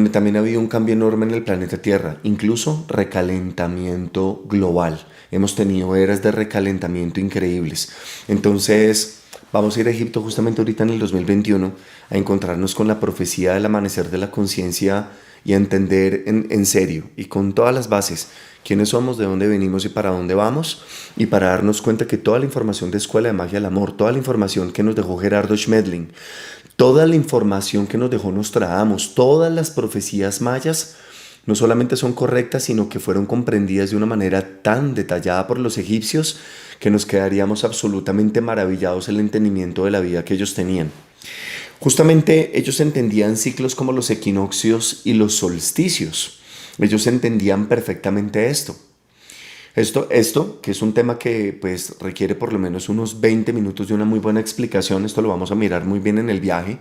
también ha habido un cambio enorme en el planeta Tierra, incluso recalentamiento global. Hemos tenido eras de recalentamiento increíbles. Entonces, vamos a ir a Egipto justamente ahorita en el 2021 a encontrarnos con la profecía del amanecer de la conciencia y a entender en serio y con todas las bases quiénes somos, de dónde venimos y para dónde vamos, y para darnos cuenta que toda la información de Escuela de Magia del Amor, toda la información que nos dejó Gerardo Schmedling, toda la información que nos dejó Nostradamus, todas las profecías mayas, no solamente son correctas, sino que fueron comprendidas de una manera tan detallada por los egipcios que nos quedaríamos absolutamente maravillados el entendimiento de la vida que ellos tenían. Justamente ellos entendían ciclos como los equinoccios y los solsticios. Ellos entendían perfectamente esto. Esto, que es un tema que pues requiere por lo menos unos 20 minutos de una muy buena explicación, esto lo vamos a mirar muy bien en el viaje,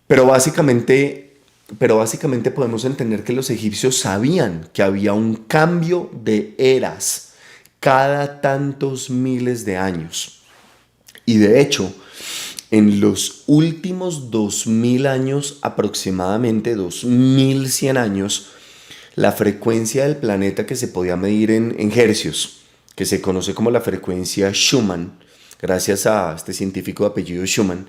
pero básicamente podemos entender que los egipcios sabían que había un cambio de eras cada tantos miles de años. Y de hecho, en los últimos 2000 años, aproximadamente 2100 años, la frecuencia del planeta que se podía medir en hercios, que se conoce como la frecuencia Schumann, gracias a este científico de apellido Schumann,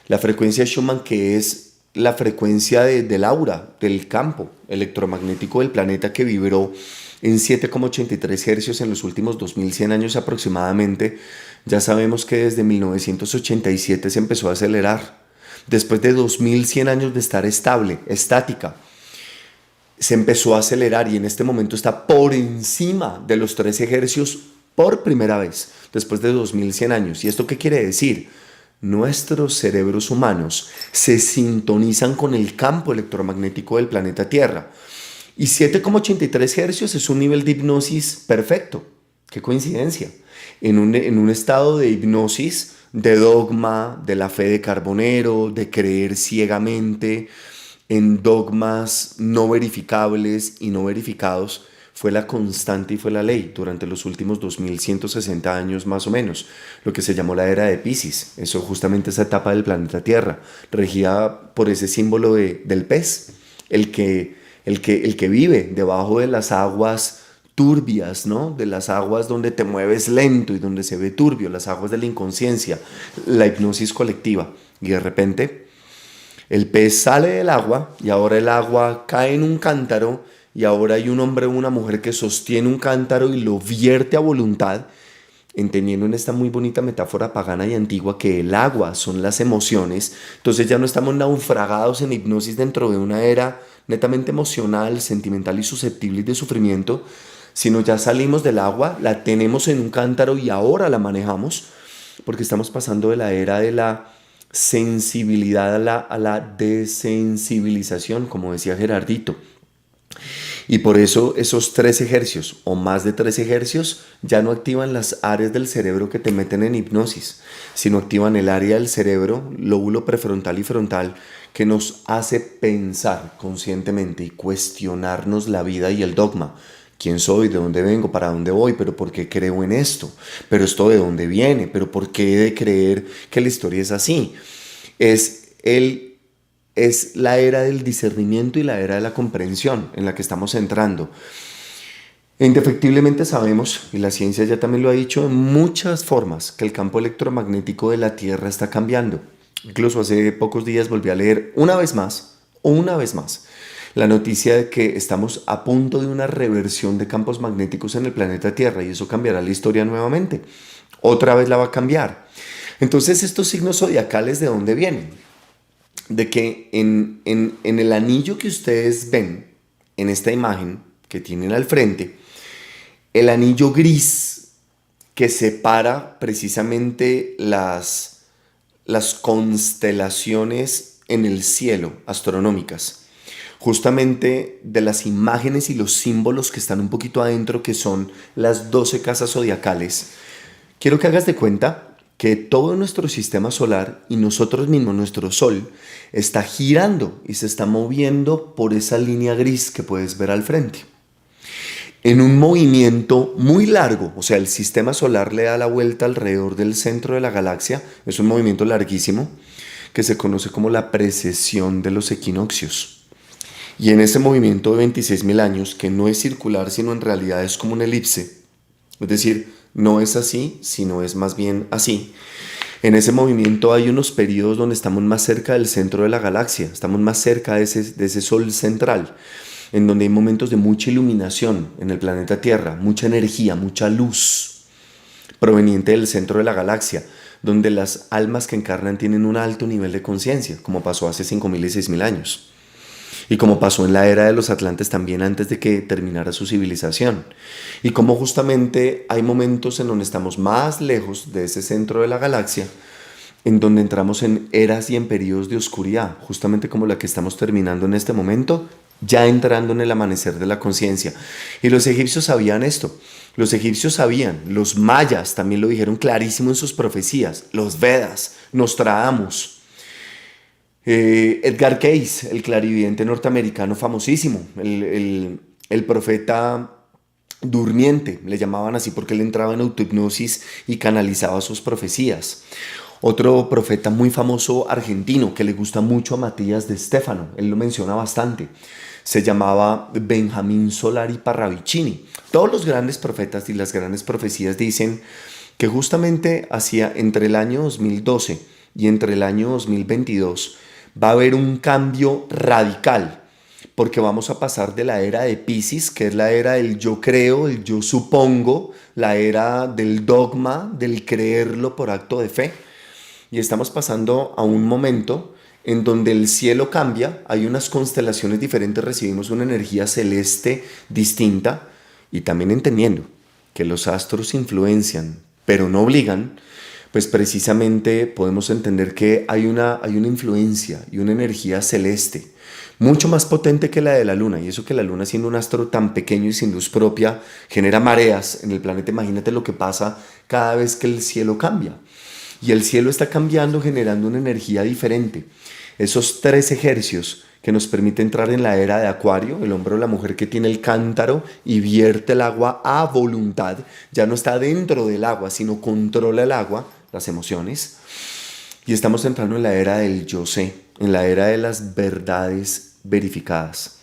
la frecuencia Schumann, que es la frecuencia del aura, del campo electromagnético del planeta, que vibró en 7,83 hercios en los últimos 2100 años aproximadamente. Ya sabemos que desde 1987 se empezó a acelerar. Después de 2100 años de estar estable, estática, se empezó a acelerar y en este momento está por encima de los 13 hercios por primera vez, después de 2100 años. ¿Y esto qué quiere decir? Nuestros cerebros humanos se sintonizan con el campo electromagnético del planeta Tierra. Y 7,83 hercios es un nivel de hipnosis perfecto. ¡Qué coincidencia! En un estado de hipnosis, de dogma, de la fe de Carbonero, de creer ciegamente en dogmas no verificables y no verificados, fue la constante y fue la ley durante los últimos 2160 años más o menos, lo que se llamó la era de Piscis. Eso justamente esa etapa del planeta Tierra, regida por ese símbolo del pez, el que vive debajo de las aguas turbias, ¿no? De las aguas donde te mueves lento y donde se ve turbio, las aguas de la inconsciencia, la hipnosis colectiva. Y de repente el pez sale del agua y ahora el agua cae en un cántaro y ahora hay un hombre o una mujer que sostiene un cántaro y lo vierte a voluntad entendiendo en esta muy bonita metáfora pagana y antigua que el agua son las emociones, entonces ya no estamos naufragados en hipnosis dentro de una era netamente emocional, sentimental y susceptible de sufrimiento, sino ya salimos del agua, la tenemos en un cántaro y ahora la manejamos, porque estamos pasando de la era de la sensibilidad a la desensibilización, como decía Gerardito. Y por eso esos 3 ejercicios o más de 3 ejercicios ya no activan las áreas del cerebro que te meten en hipnosis, sino activan el área del cerebro, lóbulo prefrontal y frontal, que nos hace pensar conscientemente y cuestionarnos la vida y el dogma. ¿Quién soy? ¿De dónde vengo? ¿Para dónde voy? ¿Pero por qué creo en esto? ¿Pero esto de dónde viene? ¿Pero por qué he de creer que la historia es así? Es la era del discernimiento y la era de la comprensión en la que estamos entrando. E indefectiblemente sabemos, y la ciencia ya también lo ha dicho en muchas formas, que el campo electromagnético de la Tierra está cambiando. Incluso hace pocos días volví a leer una vez más, la noticia de que estamos a punto de una reversión de campos magnéticos en el planeta Tierra y eso cambiará la historia nuevamente. Otra vez la va a cambiar. Entonces, estos signos zodiacales, ¿de dónde vienen? De que en el anillo que ustedes ven en esta imagen que tienen al frente, el anillo gris que separa precisamente las constelaciones en el cielo astronómicas, justamente de las imágenes y los símbolos que están un poquito adentro, que son las 12 casas zodiacales. Quiero que hagas de cuenta que todo nuestro sistema solar y nosotros mismos, nuestro sol, está girando y se está moviendo por esa línea gris que puedes ver al frente. En un movimiento muy largo, o sea, el sistema solar le da la vuelta alrededor del centro de la galaxia, es un movimiento larguísimo, que se conoce como la precesión de los equinoccios. Y en ese movimiento de 26.000 años, que no es circular, sino en realidad es como una elipse, es decir, no es así, sino es más bien así. En ese movimiento hay unos periodos donde estamos más cerca del centro de la galaxia, estamos más cerca de ese sol central, en donde hay momentos de mucha iluminación en el planeta Tierra, mucha energía, mucha luz proveniente del centro de la galaxia, donde las almas que encarnan tienen un alto nivel de conciencia, como pasó hace 5.000 y 6.000 años. Y como pasó en la era de los Atlantes también antes de que terminara su civilización. Y como justamente hay momentos en donde estamos más lejos de ese centro de la galaxia, en donde entramos en eras y en periodos de oscuridad, justamente como la que estamos terminando en este momento, ya entrando en el amanecer de la conciencia. Y los egipcios sabían esto. Los egipcios sabían, los mayas también lo dijeron clarísimo en sus profecías, los Vedas, Nostradamus. Edgar Cayce, el clarividente norteamericano famosísimo, el profeta durmiente, le llamaban así porque él entraba en autohipnosis y canalizaba sus profecías. Otro profeta muy famoso argentino que le gusta mucho a Matías de Stefano, él lo menciona bastante, se llamaba Benjamín Solari Parravicini. Todos los grandes profetas y las grandes profecías dicen que justamente hacia entre el año 2012 y entre el año 2022 va a haber un cambio radical, porque vamos a pasar de la era de Piscis, que es la era del yo creo, el yo supongo, la era del dogma, del creerlo por acto de fe, y estamos pasando a un momento en donde el cielo cambia, hay unas constelaciones diferentes, recibimos una energía celeste distinta, y también entendiendo que los astros influencian, pero no obligan, pues precisamente podemos entender que hay una influencia y una energía celeste, mucho más potente que la de la luna, y eso que la luna, siendo un astro tan pequeño y sin luz propia, genera mareas en el planeta. Imagínate lo que pasa cada vez que el cielo cambia. Y el cielo está cambiando, generando una energía diferente. Esos 3 ejercicios que nos permiten entrar en la era de Acuario, el hombre o la mujer que tiene el cántaro y vierte el agua a voluntad, ya no está dentro del agua, sino controla el agua, las emociones. Y estamos entrando en la era del yo sé, en la era de las verdades verificadas,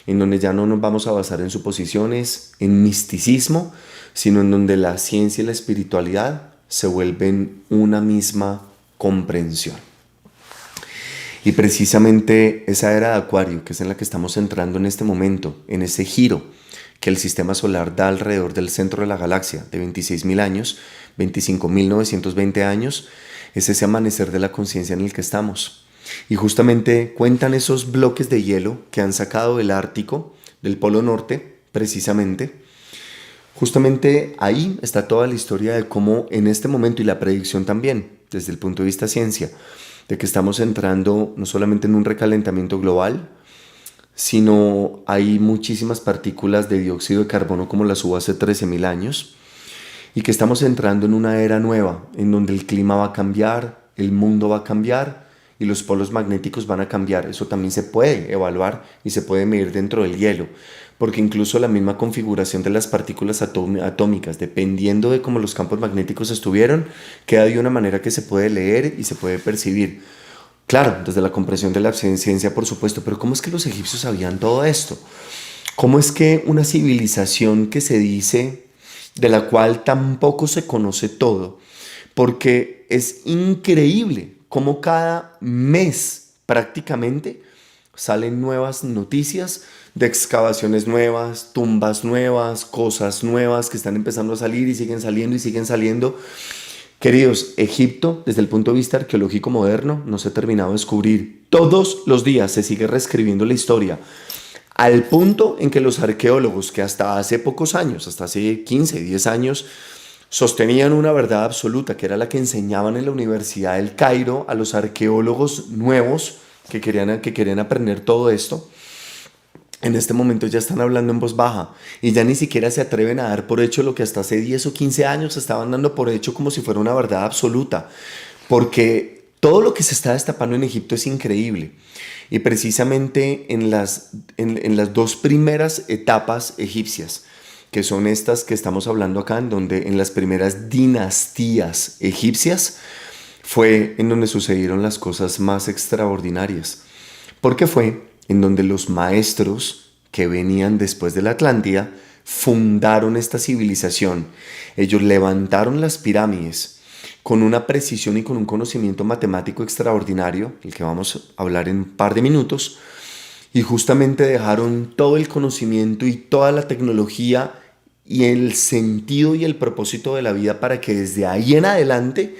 en donde ya no nos vamos a basar en suposiciones, en misticismo, sino en donde la ciencia y la espiritualidad se vuelven una misma comprensión. Y precisamente esa era de Acuario, que es en la que estamos entrando en este momento, en ese giro que el sistema solar da alrededor del centro de la galaxia, de 26.000 años, 25.920 años, es ese amanecer de la conciencia en el que estamos. Y justamente cuentan esos bloques de hielo que han sacado del Ártico, del Polo Norte, precisamente. Justamente ahí está toda la historia de cómo en este momento, y la predicción también, desde el punto de vista ciencia, de que estamos entrando no solamente en un recalentamiento global, sino hay muchísimas partículas de dióxido de carbono como las hubo hace 13.000 años, y que estamos entrando en una era nueva, en donde el clima va a cambiar, el mundo va a cambiar y los polos magnéticos van a cambiar. Eso también se puede evaluar y se puede medir dentro del hielo, porque incluso la misma configuración de las partículas atómicas, dependiendo de cómo los campos magnéticos estuvieron, queda de una manera que se puede leer y se puede percibir. Claro, desde la comprensión de la ciencia, por supuesto, pero ¿cómo es que los egipcios sabían todo esto? ¿Cómo es que una civilización que se dice, de la cual tampoco se conoce todo? Porque es increíble cómo cada mes prácticamente salen nuevas noticias de excavaciones nuevas, tumbas nuevas, cosas nuevas que están empezando a salir y siguen saliendo y siguen saliendo. Queridos, Egipto, desde el punto de vista arqueológico moderno, no se ha terminado de descubrir. Todos los días se sigue reescribiendo la historia, al punto en que los arqueólogos, que hasta hace pocos años, hasta hace 15, 10 años, sostenían una verdad absoluta, que era la que enseñaban en la Universidad del Cairo a los arqueólogos nuevos que querían aprender todo esto, en este momento ya están hablando en voz baja y ya ni siquiera se atreven a dar por hecho lo que hasta hace 10 o 15 años estaban dando por hecho como si fuera una verdad absoluta, porque todo lo que se está destapando en Egipto es increíble. Y precisamente en las dos primeras etapas egipcias, que son estas que estamos hablando acá, en donde en las primeras dinastías egipcias fue en donde sucedieron las cosas más extraordinarias, porque fue en donde los maestros que venían después de la Atlántida fundaron esta civilización. Ellos levantaron las pirámides con una precisión y con un conocimiento matemático extraordinario, el que vamos a hablar en un par de minutos, y justamente dejaron todo el conocimiento y toda la tecnología y el sentido y el propósito de la vida para que desde ahí en adelante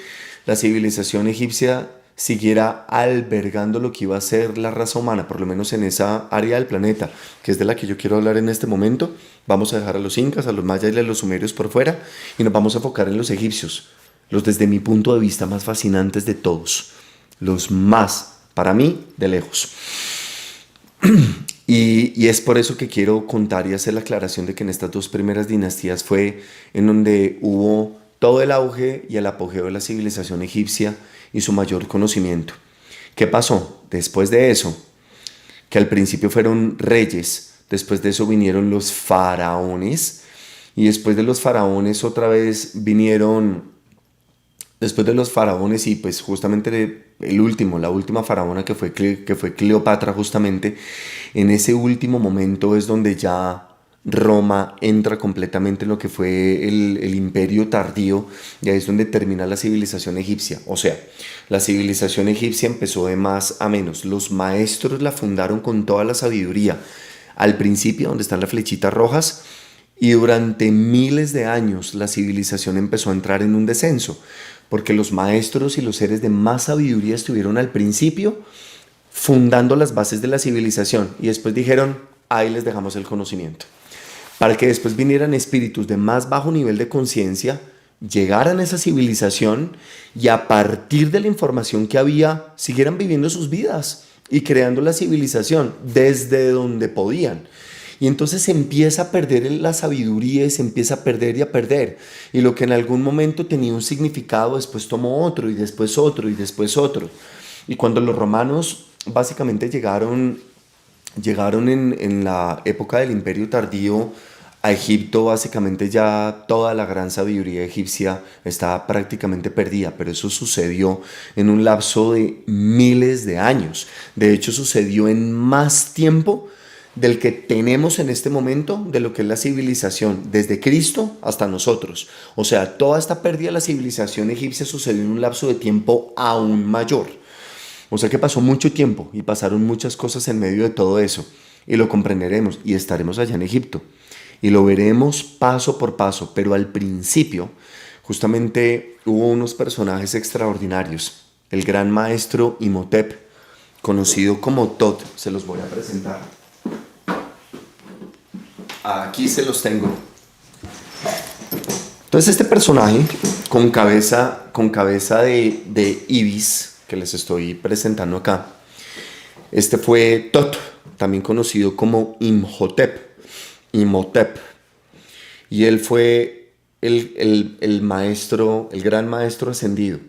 la civilización egipcia siguiera albergando lo que iba a ser la raza humana, por lo menos en esa área del planeta, que es de la que yo quiero hablar en este momento. Vamos a dejar a los incas, a los mayas y a los sumerios por fuera y nos vamos a enfocar en los egipcios, los desde mi punto de vista más fascinantes de todos, los más, para mí, de lejos. Y es por eso que quiero contar y hacer la aclaración de que en estas dos primeras dinastías fue en donde hubo todo el auge y el apogeo de la civilización egipcia y su mayor conocimiento. ¿Qué pasó? Después de eso, que al principio fueron reyes, después de eso vinieron los faraones, y después de los faraones otra vez vinieron, después de los faraones y pues justamente la última faraona que fue Cleopatra, justamente en ese último momento es donde ya Roma entra completamente en lo que fue el imperio tardío, y ahí es donde termina la civilización egipcia. O sea, la civilización egipcia empezó de más a menos. Los maestros la fundaron con toda la sabiduría. Al principio, donde están las flechitas rojas, y durante miles de años la civilización empezó a entrar en un descenso, porque los maestros y los seres de más sabiduría estuvieron al principio fundando las bases de la civilización y después dijeron, ahí les dejamos el conocimiento, para que después vinieran espíritus de más bajo nivel de conciencia, llegaran a esa civilización y a partir de la información que había, siguieran viviendo sus vidas y creando la civilización desde donde podían. Y entonces se empieza a perder la sabiduría y se empieza a perder y a perder. Y lo que en algún momento tenía un significado, después tomó otro y después otro y después otro. Y cuando los romanos básicamente llegaron en la época del Imperio Tardío a Egipto, básicamente ya toda la gran sabiduría egipcia estaba prácticamente perdida, pero eso sucedió en un lapso de miles de años. De hecho, sucedió en más tiempo del que tenemos en este momento de lo que es la civilización, desde Cristo hasta nosotros. O sea, toda esta pérdida de la civilización egipcia sucedió en un lapso de tiempo aún mayor. O sea que pasó mucho tiempo y pasaron muchas cosas en medio de todo eso. Y lo comprenderemos y estaremos allá en Egipto. y lo veremos paso por paso, pero al principio justamente hubo unos personajes extraordinarios. El gran maestro Imhotep, conocido como Tot, se los voy a presentar. Aquí se los tengo. Entonces este personaje con cabeza de ibis que les estoy presentando acá, este fue Tot, también conocido como Imhotep. Y él fue el maestro, el gran maestro ascendido,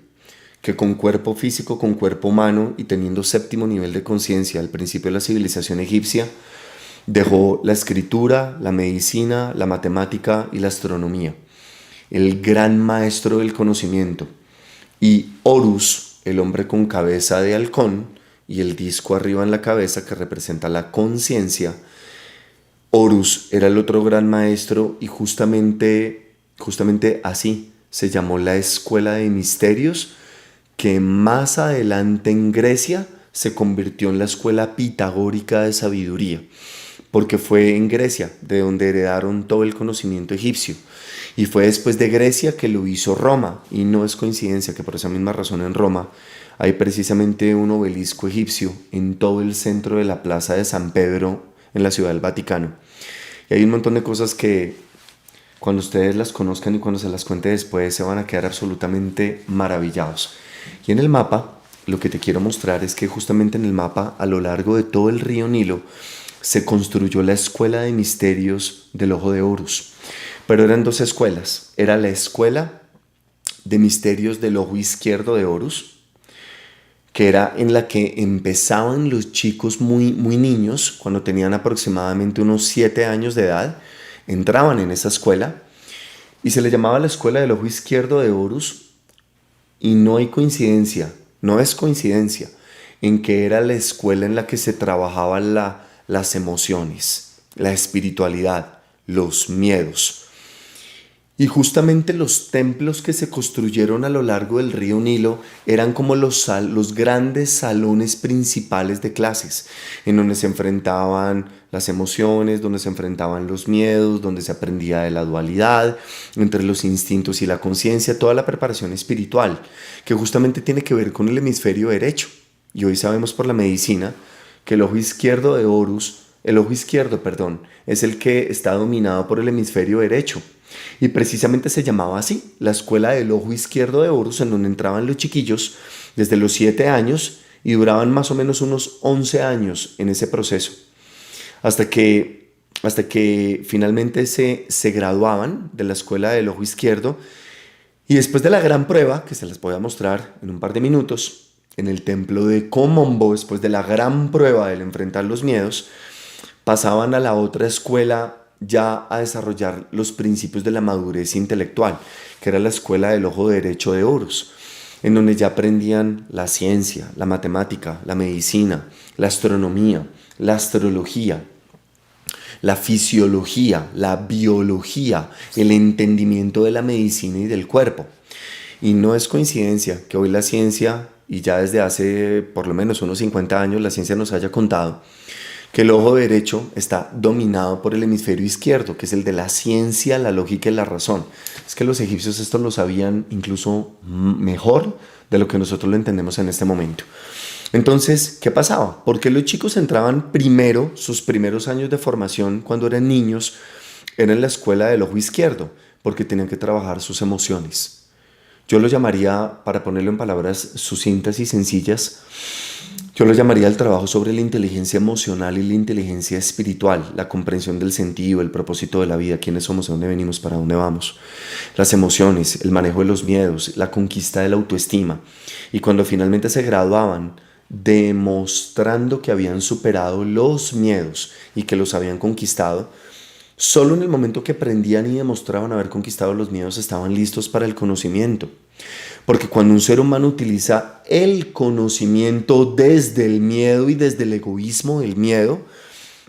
que con cuerpo físico, con cuerpo humano y teniendo séptimo nivel de conciencia al principio de la civilización egipcia, dejó la escritura, la medicina, la matemática y la astronomía. El gran maestro del conocimiento. Y Horus, el hombre con cabeza de halcón y el disco arriba en la cabeza que representa la conciencia. Horus era el otro gran maestro y justamente así se llamó la escuela de misterios, que más adelante en Grecia se convirtió en la escuela pitagórica de sabiduría, porque fue en Grecia de donde heredaron todo el conocimiento egipcio. Y fue después de Grecia que lo hizo Roma, y no es coincidencia que por esa misma razón en Roma hay precisamente un obelisco egipcio en todo el centro de la plaza de San Pedro en la ciudad del Vaticano. Y hay un montón de cosas que cuando ustedes las conozcan y cuando se las cuente después se van a quedar absolutamente maravillados. Y en el mapa, lo que te quiero mostrar es que justamente en el mapa, a lo largo de todo el río Nilo, se construyó la escuela de misterios del ojo de Horus. Pero eran dos escuelas. Era la escuela de misterios del ojo izquierdo de Horus, que era en la que empezaban los chicos muy niños, cuando tenían aproximadamente unos 7 años de edad, entraban en esa escuela y se le llamaba la escuela del ojo izquierdo de Horus. Y no hay coincidencia, no es coincidencia, en que era la escuela en la que se trabajaban las emociones, la espiritualidad, los miedos. Y justamente los templos que se construyeron a lo largo del río Nilo eran como los grandes salones principales de clases, en donde se enfrentaban las emociones, donde se enfrentaban los miedos, donde se aprendía de la dualidad entre los instintos y la conciencia, toda la preparación espiritual, que justamente tiene que ver con el hemisferio derecho. Y hoy sabemos por la medicina que el ojo izquierdo de Horus, es el que está dominado por el hemisferio derecho. Y precisamente se llamaba así, la escuela del ojo izquierdo de Horus, en donde entraban los chiquillos desde los 7 años y duraban más o menos unos 11 años en ese proceso, hasta que finalmente se graduaban de la escuela del ojo izquierdo. Y después de la gran prueba, que se las voy a mostrar en un par de minutos, en el templo de Komombo, después de la gran prueba del enfrentar los miedos, pasaban a la otra escuela ya a desarrollar los principios de la madurez intelectual, que era la escuela del ojo derecho de Horus, en donde ya aprendían la ciencia, la matemática, la medicina, la astronomía, la astrología, la fisiología, la biología, el entendimiento de la medicina y del cuerpo. Y no es coincidencia que hoy la ciencia, y ya desde hace por lo menos unos 50 años la ciencia nos haya contado, que el ojo derecho está dominado por el hemisferio izquierdo, que es el de la ciencia, la lógica y la razón. Es que los egipcios esto lo sabían incluso mejor de lo que nosotros lo entendemos en este momento. Entonces, ¿qué pasaba? ¿Por qué los chicos entraban primero, sus primeros años de formación cuando eran niños, eran en la escuela del ojo izquierdo? Porque tenían que trabajar sus emociones. Yo lo llamaría, para ponerlo en palabras sucintas y sencillas, yo lo llamaría el trabajo sobre la inteligencia emocional y la inteligencia espiritual, la comprensión del sentido, el propósito de la vida, quiénes somos, de dónde venimos, para dónde vamos, las emociones, el manejo de los miedos, la conquista de la autoestima. Y cuando finalmente se graduaban, demostrando que habían superado los miedos y que los habían conquistado, solo en el momento que aprendían y demostraban haber conquistado los miedos estaban listos para el conocimiento. Porque cuando un ser humano utiliza el conocimiento desde el miedo y desde el egoísmo del miedo,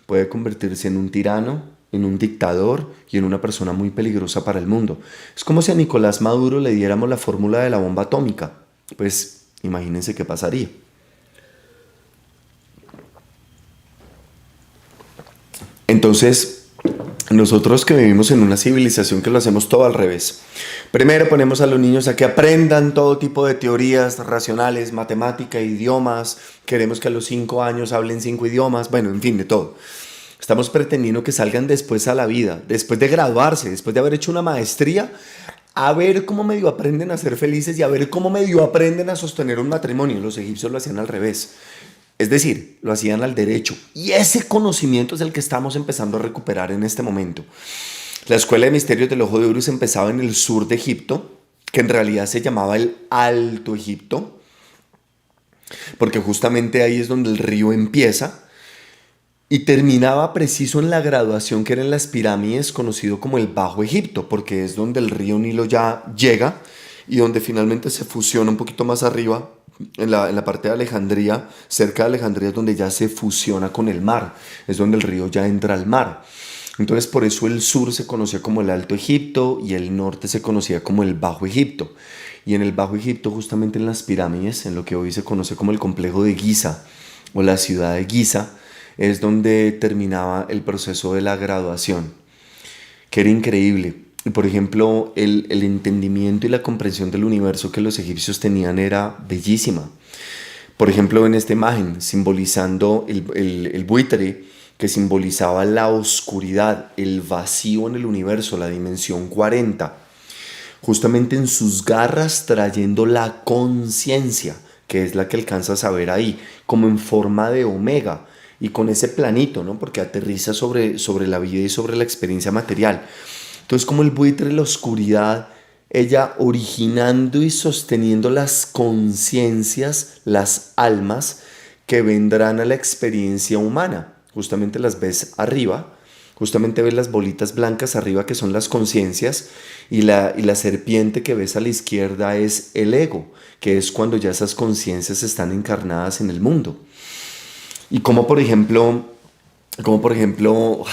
puede convertirse en un tirano, en un dictador y en una persona muy peligrosa para el mundo. Es como si a Nicolás Maduro le diéramos la fórmula de la bomba atómica. Pues imagínense qué pasaría. Entonces, Nosotros que vivimos en una civilización que lo hacemos todo al revés. Primero ponemos a los niños a que aprendan todo tipo de teorías racionales, matemática, idiomas. Queremos que a los 5 años hablen 5 idiomas. Bueno, en fin, de todo. Estamos pretendiendo que salgan después a la vida, después de graduarse, después de haber hecho una maestría, a ver cómo medio aprenden a ser felices y a ver cómo medio aprenden a sostener un matrimonio. Los egipcios lo hacían al revés. Es decir, lo hacían al derecho. Y ese conocimiento es el que estamos empezando a recuperar en este momento. La Escuela de Misterios del Ojo de Horus empezaba en el sur de Egipto, que en realidad se llamaba el Alto Egipto, porque justamente ahí es donde el río empieza, y terminaba preciso en la graduación que era en las pirámides, conocido como el Bajo Egipto, porque es donde el río Nilo ya llega y donde finalmente se fusiona un poquito más arriba, en la parte de Alejandría, cerca de Alejandría es donde ya se fusiona con el mar, es donde el río ya entra al mar. Entonces por eso el sur se conocía como el Alto Egipto y el norte se conocía como el Bajo Egipto. Y en el Bajo Egipto, justamente en las pirámides, en lo que hoy se conoce como el complejo de Giza o la ciudad de Giza, es donde terminaba el proceso de la graduación, que era increíble. Y por ejemplo, el entendimiento y la comprensión del universo que los egipcios tenían era bellísima. Por ejemplo, en esta imagen, simbolizando el buitre, que simbolizaba la oscuridad, el vacío en el universo, la dimensión 40, justamente en sus garras trayendo la conciencia, que es la que alcanzas a ver ahí, como en forma de omega, y con ese planito, ¿no? Porque aterriza sobre la vida y sobre la experiencia material. Entonces, como el buitre, la oscuridad, ella originando y sosteniendo las conciencias, las almas que vendrán a la experiencia humana. Justamente las ves arriba, justamente ves las bolitas blancas arriba que son las conciencias y la serpiente que ves a la izquierda es el ego, que es cuando ya esas conciencias están encarnadas en el mundo. Y como por ejemplo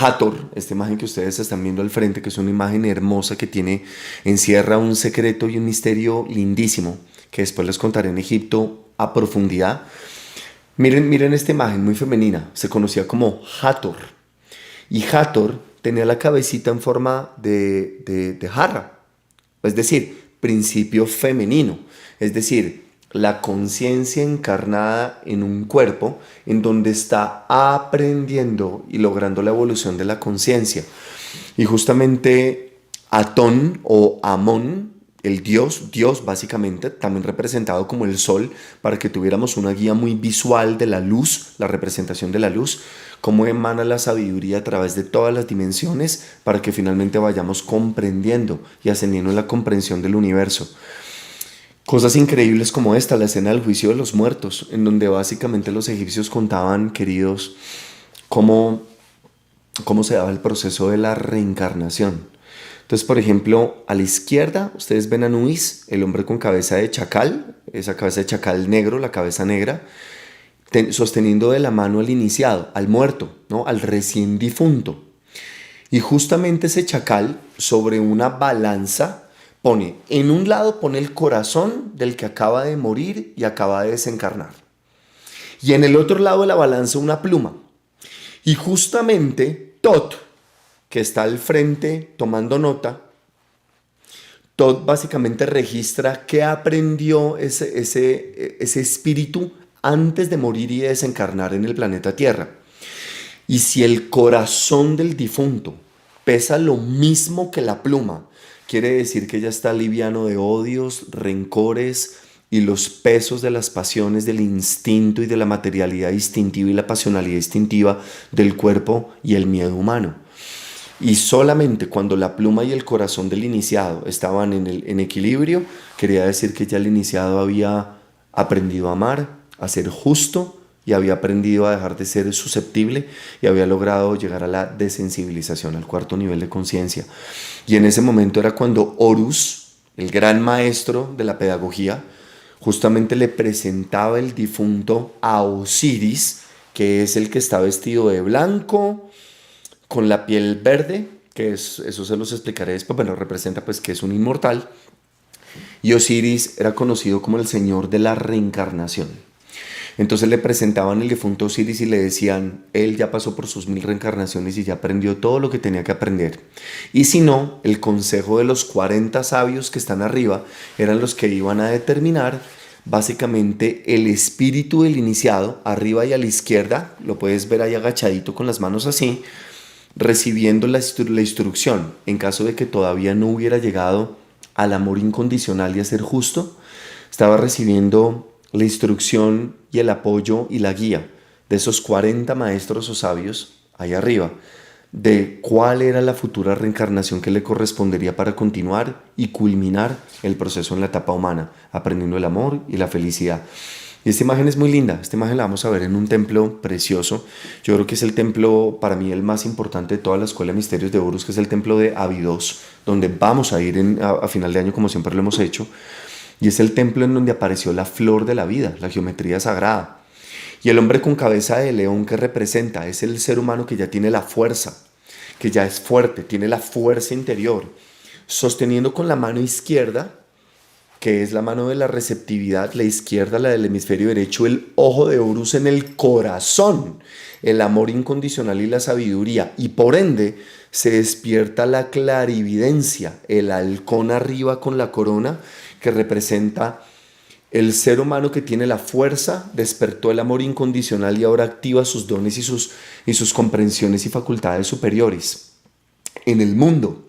Hathor, esta imagen que ustedes están viendo al frente, que es una imagen hermosa que encierra un secreto y un misterio lindísimo, que después les contaré en Egipto a profundidad. Miren esta imagen muy femenina, se conocía como Hathor. Y Hathor tenía la cabecita en forma de jarra, es decir, principio femenino, es decir, la conciencia encarnada en un cuerpo en donde está aprendiendo y logrando la evolución de la conciencia. Y justamente Atón o Amón, el Dios básicamente, también representado como el sol, para que tuviéramos una guía muy visual de la luz, la representación de la luz, cómo emana la sabiduría a través de todas las dimensiones para que finalmente vayamos comprendiendo y ascendiendo en la comprensión del universo. Cosas increíbles como esta, la escena del juicio de los muertos, en donde básicamente los egipcios contaban, queridos, cómo, cómo se daba el proceso de la reencarnación. Entonces, por ejemplo, a la izquierda ustedes ven a Anubis, el hombre con cabeza de chacal, esa cabeza de chacal negro, la cabeza negra, sosteniendo de la mano al iniciado, al muerto, ¿no? Al recién difunto. Y justamente ese chacal sobre una balanza en un lado pone el corazón del que acaba de morir y acaba de desencarnar. Y en el otro lado de la balanza una pluma. Y justamente Tot, que está al frente tomando nota, Tot básicamente registra qué aprendió ese espíritu antes de morir y de desencarnar en el planeta Tierra. Y si el corazón del difunto pesa lo mismo que la pluma, quiere decir que ya está liviano de odios, rencores y los pesos de las pasiones, del instinto y de la materialidad instintiva y la pasionalidad instintiva del cuerpo y el miedo humano. Y solamente cuando la pluma y el corazón del iniciado estaban en equilibrio, quería decir que ya el iniciado había aprendido a amar, a ser justo, y había aprendido a dejar de ser susceptible y había logrado llegar a la desensibilización, al cuarto nivel de conciencia. Y en ese momento era cuando Horus, el gran maestro de la pedagogía, justamente le presentaba el difunto a Osiris, que es el que está vestido de blanco, con la piel verde, eso se los explicaré después, bueno, representa pues que es un inmortal. Y Osiris era conocido como el señor de la reencarnación. Entonces le presentaban el difunto Osiris y le decían, él ya pasó por sus 1000 reencarnaciones y ya aprendió todo lo que tenía que aprender. Y si no, el consejo de los 40 sabios que están arriba eran los que iban a determinar básicamente el espíritu del iniciado, arriba y a la izquierda, lo puedes ver ahí agachadito con las manos así, recibiendo la instrucción en caso de que todavía no hubiera llegado al amor incondicional y a ser justo, estaba recibiendo la instrucción y el apoyo y la guía de esos 40 maestros o sabios ahí arriba, de cuál era la futura reencarnación que le correspondería para continuar y culminar el proceso en la etapa humana, aprendiendo el amor y la felicidad. Y esta imagen es muy linda, esta imagen la vamos a ver en un templo precioso. Yo creo que es el templo, para mí, el más importante de toda la Escuela de Misterios de Horus, que es el templo de Abidos, donde vamos a ir a final de año como siempre lo hemos hecho. Y es el templo en donde apareció la flor de la vida, la geometría sagrada. Y el hombre con cabeza de león que representa es el ser humano que ya tiene la fuerza, que ya es fuerte, tiene la fuerza interior, sosteniendo con la mano izquierda, que es la mano de la receptividad, la izquierda, la del hemisferio derecho, el ojo de Horus en el corazón, el amor incondicional y la sabiduría, y por ende se despierta la clarividencia, el halcón arriba con la corona, que representa el ser humano que tiene la fuerza, despertó el amor incondicional y ahora activa sus dones y sus comprensiones y facultades superiores en el mundo.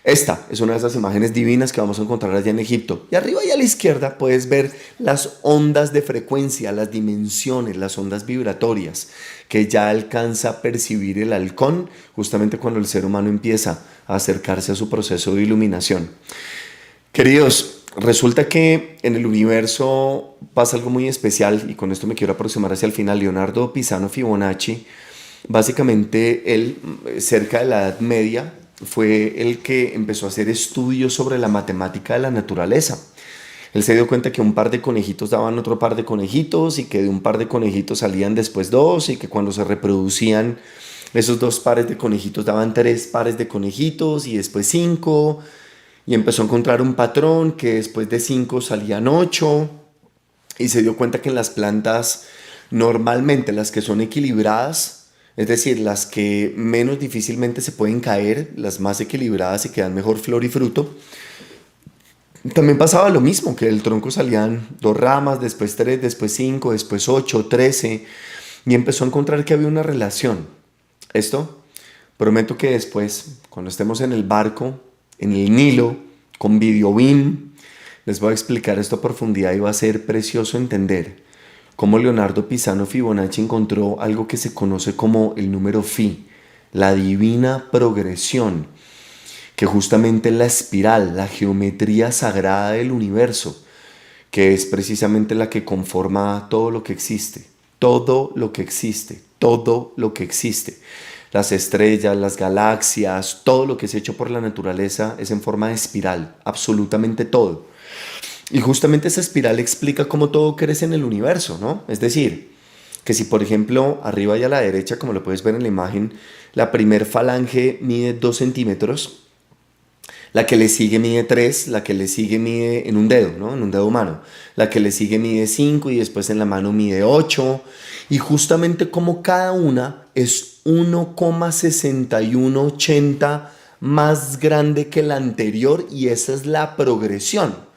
Esta es una de esas imágenes divinas que vamos a encontrar allá en Egipto. Y arriba y a la izquierda puedes ver las ondas de frecuencia, las dimensiones, las ondas vibratorias que ya alcanza a percibir el halcón justamente cuando el ser humano empieza a acercarse a su proceso de iluminación. Queridos, resulta que en el universo pasa algo muy especial y con esto me quiero aproximar hacia el final. Leonardo Pisano Fibonacci, básicamente él, cerca de la Edad Media, fue el que empezó a hacer estudios sobre la matemática de la naturaleza. Él se dio cuenta que un par de conejitos daban otro par de conejitos y que de un par de conejitos salían después dos y que cuando se reproducían esos dos pares de conejitos daban 3 pares de conejitos y después 5 y empezó a encontrar un patrón que después de 5 salían 8 y se dio cuenta que en las plantas normalmente las que son equilibradas, es decir, las que menos difícilmente se pueden caer, las más equilibradas y que dan mejor flor y fruto. También pasaba lo mismo, que del tronco salían 2 ramas, después 3, después 5, después 8, 13, y empezó a encontrar que había una relación. Esto, prometo que después, cuando estemos en el barco, en el Nilo, con Videobeam, les voy a explicar esto a profundidad y va a ser precioso entender cómo Leonardo Pisano Fibonacci encontró algo que se conoce como el número Phi, la divina progresión, que justamente es la espiral, la geometría sagrada del universo, que es precisamente la que conforma todo lo que existe, todo lo que existe, todo lo que existe. Las estrellas, las galaxias, todo lo que es hecho por la naturaleza es en forma de espiral, absolutamente todo. Y justamente esa espiral explica cómo todo crece en el universo, ¿no? Es decir, que si por ejemplo arriba y a la derecha, como lo puedes ver en la imagen, la primer falange mide 2 centímetros, la que le sigue mide 3, la que le sigue mide en un dedo, ¿no? En un dedo humano, la que le sigue mide 5 y después en la mano mide 8, y justamente como cada una es 1,6180 más grande que la anterior y esa es la progresión.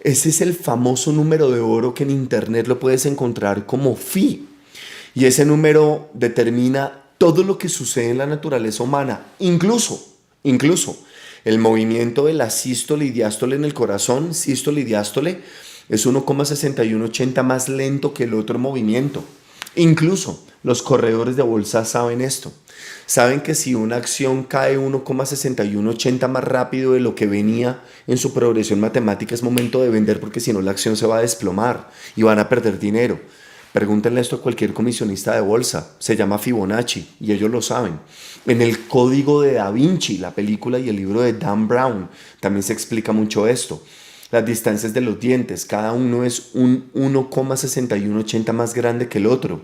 Ese es el famoso número de oro que en internet lo puedes encontrar como Phi. Y ese número determina todo lo que sucede en la naturaleza humana, incluso el movimiento de la sístole y diástole en el corazón, sístole y diástole, es 1,6180 más lento que el otro movimiento. Incluso los corredores de bolsa saben esto. Saben que si una acción cae 1,6180 más rápido de lo que venía en su progresión matemática, es momento de vender porque si no la acción se va a desplomar y van a perder dinero. Pregúntenle esto a cualquier comisionista de bolsa. Se llama Fibonacci y ellos lo saben. En el Código de Da Vinci, la película y el libro de Dan Brown, también se explica mucho esto. Las distancias de los dientes, cada uno es un 1,6180 más grande que el otro.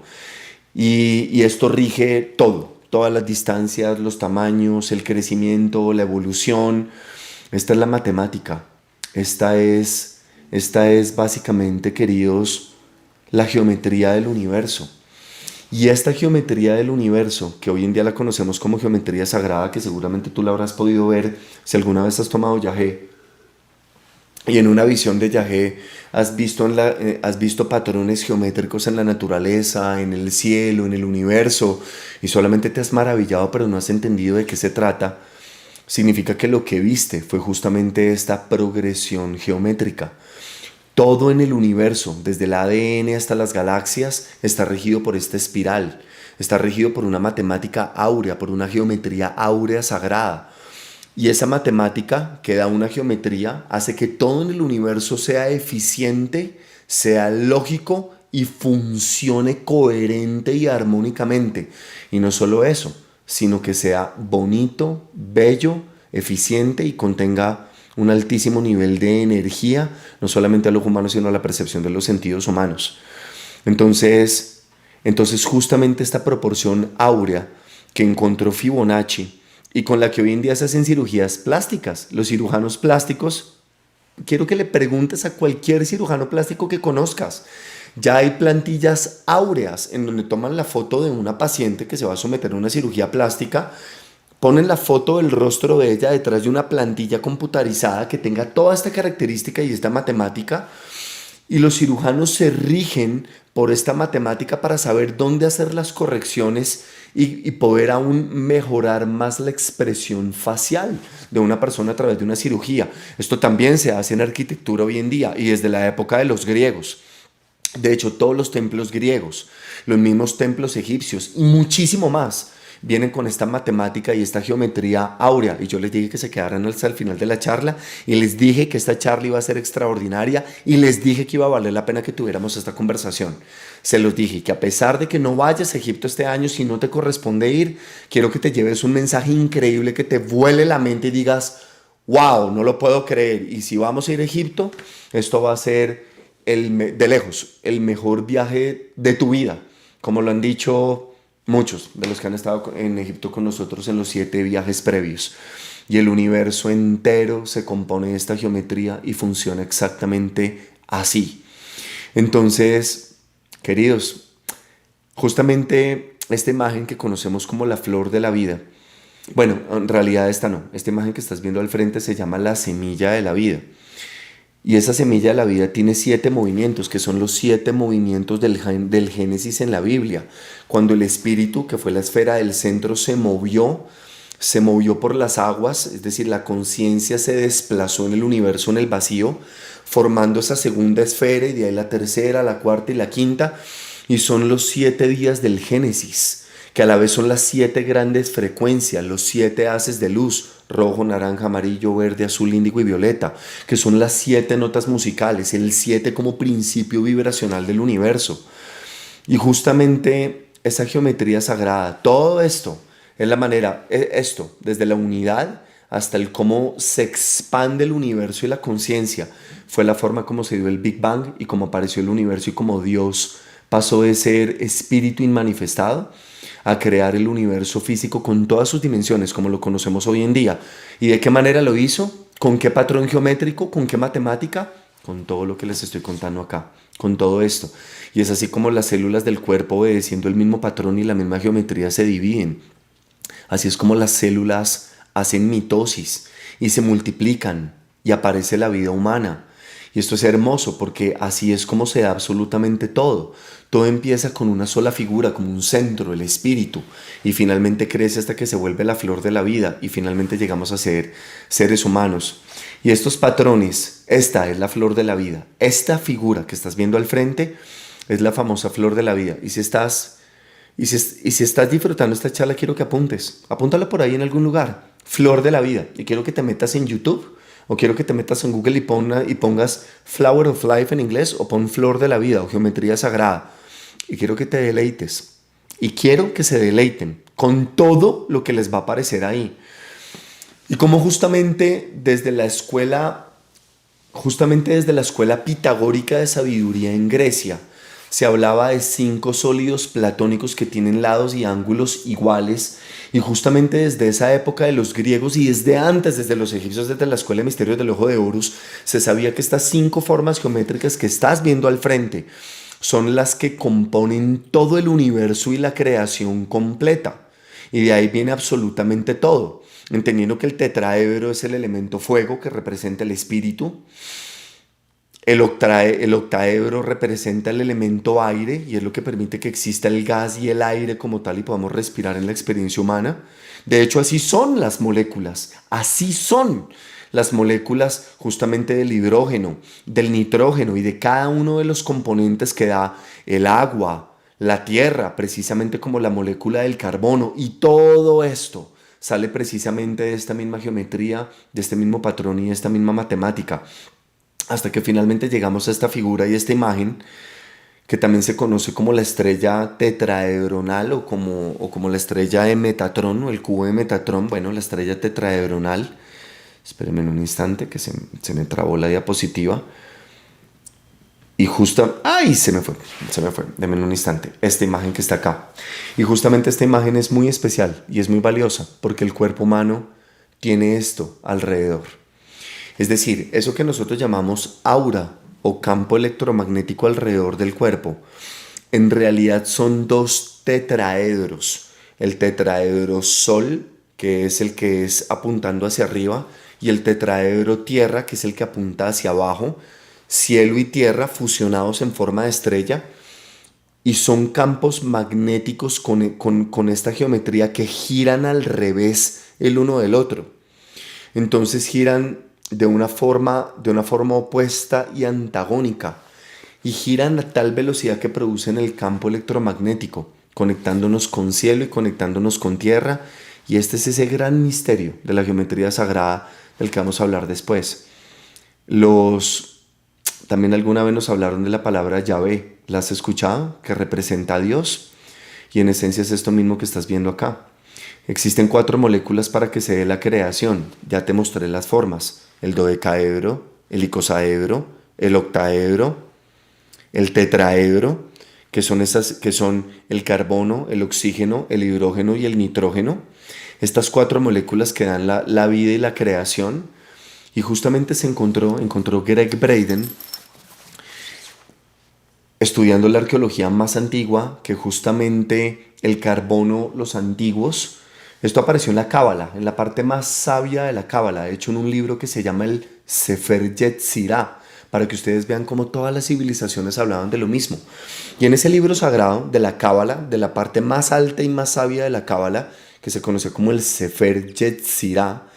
Y esto rige todo. Todas las distancias, los tamaños, el crecimiento, la evolución. Esta es la matemática. Esta es básicamente, queridos, la geometría del universo. Y esta geometría del universo, que hoy en día la conocemos como geometría sagrada, que seguramente tú la habrás podido ver si alguna vez has tomado yagé, y en una visión de yagé has visto patrones geométricos en la naturaleza, en el cielo, en el universo, y solamente te has maravillado pero no has entendido de qué se trata, significa que lo que viste fue justamente esta progresión geométrica. Todo en el universo, desde el ADN hasta las galaxias, está regido por esta espiral. Está regido por una matemática áurea, por una geometría áurea sagrada. Y esa matemática, que da una geometría, hace que todo en el universo sea eficiente, sea lógico y funcione coherente y armónicamente. Y no solo eso, sino que sea bonito, bello, eficiente y contenga un altísimo nivel de energía, no solamente a los humanos, sino a la percepción de los sentidos humanos. Entonces justamente esta proporción áurea que encontró Fibonacci y con la que hoy en día se hacen cirugías plásticas, los cirujanos plásticos, quiero que le preguntes a cualquier cirujano plástico que conozcas. Ya hay plantillas áureas en donde toman la foto de una paciente que se va a someter a una cirugía plástica, ponen la foto del rostro de ella detrás de una plantilla computarizada que tenga toda esta característica y esta matemática, y los cirujanos se rigen por esta matemática para saber dónde hacer las correcciones y poder aún mejorar más la expresión facial de una persona a través de una cirugía. Esto también se hace en arquitectura hoy en día y desde la época de los griegos. De hecho, todos los templos griegos, los mismos templos egipcios y muchísimo más vienen con esta matemática y esta geometría áurea. Y yo les dije que se quedaran hasta el final de la charla y les dije que esta charla iba a ser extraordinaria y les dije que iba a valer la pena que tuviéramos esta conversación. Se los dije que a pesar de que no vayas a Egipto este año, si no te corresponde ir, quiero que te lleves un mensaje increíble que te vuele la mente y digas, wow, no lo puedo creer. Y si vamos a ir a Egipto, esto va a ser de lejos el mejor viaje de tu vida, como lo han dicho muchos de los que han estado en Egipto con nosotros en los 7 viajes previos. Y el universo entero se compone de esta geometría y funciona exactamente así. Entonces, queridos, justamente esta imagen que conocemos como la flor de la vida, bueno, en realidad esta no, esta imagen que estás viendo al frente se llama la semilla de la vida. Y esa semilla de la vida tiene 7 movimientos, que son los 7 movimientos del Génesis en la Biblia. Cuando el espíritu, que fue la esfera del centro, se movió por las aguas, es decir, la conciencia se desplazó en el universo, en el vacío, formando esa segunda esfera, y de ahí la tercera, la cuarta y la quinta, y son los 7 días del Génesis, que a la vez son las 7 grandes frecuencias, los 7 haces de luz, rojo, naranja, amarillo, verde, azul, índigo y violeta, que son las 7 notas musicales, el 7 como principio vibracional del universo. Y justamente esa geometría sagrada, todo esto es la manera, esto, desde la unidad hasta el cómo se expande el universo y la conciencia, fue la forma como se dio el Big Bang y cómo apareció el universo y cómo Dios pasó de ser espíritu inmanifestado a crear el universo físico con todas sus dimensiones como lo conocemos hoy en día. ¿Y de qué manera lo hizo? ¿Con qué patrón geométrico? ¿Con qué matemática? Con todo lo que les estoy contando acá, con todo esto. Y es así como las células del cuerpo, obedeciendo el mismo patrón y la misma geometría, se dividen. Así es como las células hacen mitosis y se multiplican y aparece la vida humana. Y esto es hermoso porque así es como se da absolutamente todo. Todo empieza con una sola figura, como un centro, el espíritu, y finalmente crece hasta que se vuelve la flor de la vida y finalmente llegamos a ser seres humanos. Y estos patrones, esta es la flor de la vida. Esta figura que estás viendo al frente es la famosa flor de la vida. Y si estás disfrutando esta charla, quiero que apuntes. Apúntala por ahí en algún lugar. Flor de la vida. Y quiero que te metas en YouTube o quiero que te metas en Google y pongas Flower of Life en inglés o pon flor de la vida o geometría sagrada. Y quiero que te deleites. Y quiero que se deleiten con todo lo que les va a aparecer ahí. Y como justamente desde la escuela pitagórica de sabiduría en Grecia, se hablaba de 5 sólidos platónicos que tienen lados y ángulos iguales, y justamente desde esa época de los griegos y desde antes, desde los egipcios, desde la escuela de misterios del ojo de Horus, se sabía que estas 5 formas geométricas que estás viendo al frente son las que componen todo el universo y la creación completa. Y de ahí viene absolutamente todo, entendiendo que el tetraedro es el elemento fuego que representa el espíritu, el octaedro representa el elemento aire y es lo que permite que exista el gas y el aire como tal y podamos respirar en la experiencia humana. De hecho, así son las moléculas, así son las moléculas justamente del hidrógeno, del nitrógeno y de cada uno de los componentes que da el agua, la tierra, precisamente como la molécula del carbono. Y todo esto sale precisamente de esta misma geometría, de este mismo patrón y de esta misma matemática, hasta que finalmente llegamos a esta figura y esta imagen que también se conoce como la estrella tetraedronal o como la estrella de Metatrón o el cubo de Metatrón. Bueno, la estrella tetraedronal. Espérenme un instante que se me trabó la diapositiva. Y justo... ¡Ay! Se me fue. Denme un instante. Esta imagen que está acá. Y justamente esta imagen es muy especial y es muy valiosa porque el cuerpo humano tiene esto alrededor. Es decir, eso que nosotros llamamos aura o campo electromagnético alrededor del cuerpo, en realidad son dos tetraedros. El tetraedro Sol, que es el que es apuntando hacia arriba, y el tetraedro Tierra, que es el que apunta hacia abajo, cielo y tierra fusionados en forma de estrella, y son campos magnéticos con esta geometría que giran al revés el uno del otro. Entonces giran de una forma opuesta y antagónica, y giran a tal velocidad que producen el campo electromagnético, conectándonos con cielo y conectándonos con tierra. Y este es ese gran misterio de la geometría sagrada del que vamos a hablar después. También alguna vez nos hablaron de la palabra Yahvé. ¿La has escuchado? Que representa a Dios. Y en esencia es esto mismo que estás viendo acá. Existen 4 moléculas para que se dé la creación. Ya te mostré las formas. El dodecaedro, el icosaedro, el octaedro, el tetraedro, que son el carbono, el oxígeno, el hidrógeno y el nitrógeno. Estas 4 moléculas que dan la vida y la creación. Y justamente encontró Greg Braden, estudiando la arqueología más antigua, que justamente el carbono, los antiguos, esto apareció en la Cábala, en la parte más sabia de la Cábala, de hecho en un libro que se llama el Sefer Yetzirah, para que ustedes vean cómo todas las civilizaciones hablaban de lo mismo. Y en ese libro sagrado de la Cábala, de la parte más alta y más sabia de la Cábala, que se conoce como el Sefer Yetzirah,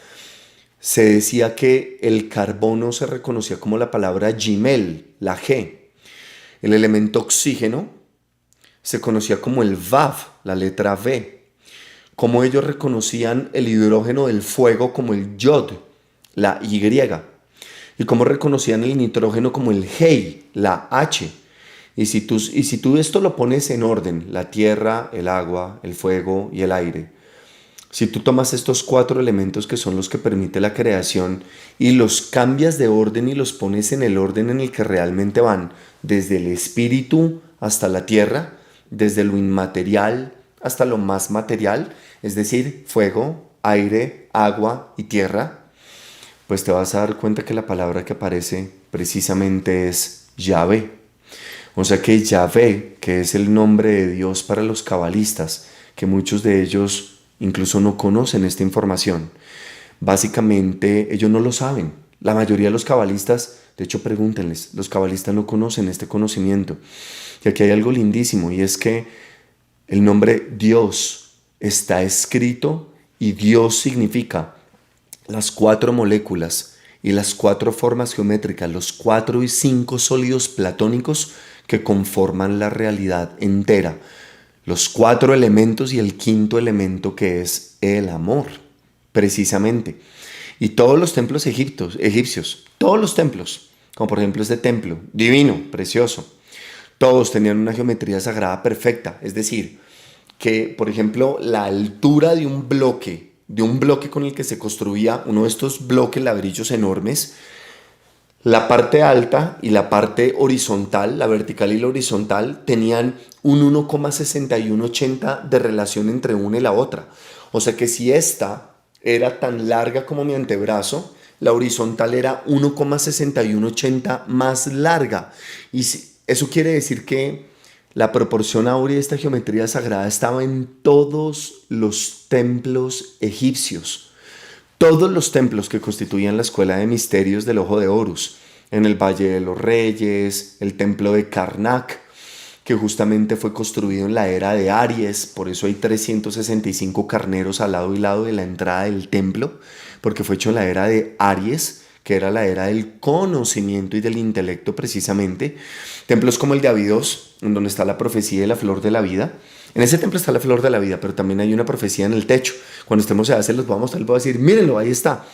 se decía que el carbono se reconocía como la palabra Gimel, la G. El elemento oxígeno se conocía como el Vav, la letra V. Como ellos reconocían el hidrógeno del fuego como el Yod, la Y. Y cómo reconocían el nitrógeno como el Hei, la H. Y si tú esto lo pones en orden, la tierra, el agua, el fuego y el aire, si tú tomas estos 4 elementos que son los que permite la creación y los cambias de orden y los pones en el orden en el que realmente van, desde el espíritu hasta la tierra, desde lo inmaterial hasta lo más material, es decir, fuego, aire, agua y tierra, pues te vas a dar cuenta que la palabra que aparece precisamente es Yahvé. O sea que Yahvé, que es el nombre de Dios para los cabalistas, que muchos de ellos incluso no conocen esta información. Básicamente ellos no lo saben. La mayoría de los cabalistas, de hecho pregúntenles, los cabalistas no conocen este conocimiento. Y aquí hay algo lindísimo y es que el nombre Dios está escrito y Dios significa las 4 moléculas y las 4 formas geométricas, los 4 y 5 sólidos platónicos que conforman la realidad entera. Los 4 elementos y el 5.º elemento que es el amor, precisamente. Y todos los templos egipcios, todos los templos, como por ejemplo este templo, divino, precioso, todos tenían una geometría sagrada perfecta. Es decir, que por ejemplo la altura de un bloque con el que se construía uno de estos bloques ladrillos enormes, la parte alta y la parte horizontal, la vertical y la horizontal, tenían un 1,6180 de relación entre una y la otra. O sea que si esta era tan larga como mi antebrazo, la horizontal era 1,6180 más larga. Y Eso quiere decir que la proporción áurea de esta geometría sagrada estaba en todos los templos egipcios. Todos los templos que constituían la escuela de misterios del Ojo de Horus, en el Valle de los Reyes, el templo de Karnak, que justamente fue construido en la era de Aries, por eso hay 365 carneros al lado y lado de la entrada del templo, porque fue hecho en la era de Aries, que era la era del conocimiento y del intelecto precisamente. Templos como el de Abidos, en donde está la profecía de la flor de la vida. En ese templo está la flor de la vida, pero también hay una profecía en el techo. Cuando estemos allá se los voy a mostrar, les voy a decir, mírenlo, ahí está.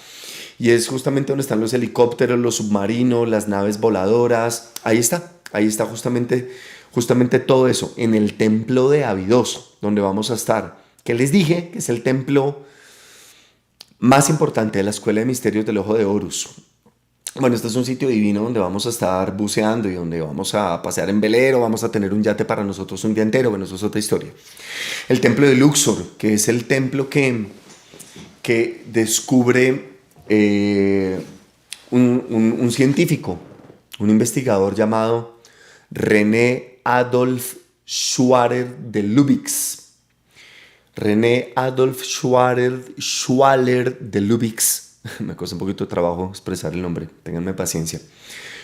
Y es justamente donde están los helicópteros, los submarinos, las naves voladoras. Ahí está justamente todo eso, en el templo de Abidos, donde vamos a estar. Que les dije que es el templo más importante de la Escuela de Misterios del Ojo de Horus. Bueno, este es un sitio divino donde vamos a estar buceando y donde vamos a pasear en velero, vamos a tener un yate para nosotros un día entero. Bueno, eso es otra historia. El templo de Luxor, que es el templo que descubre un científico, un investigador llamado René Adolf Schwarer de Lubitz. René Adolf Schwaller de Lubitz. Me cuesta un poquito de trabajo expresar el nombre, ténganme paciencia.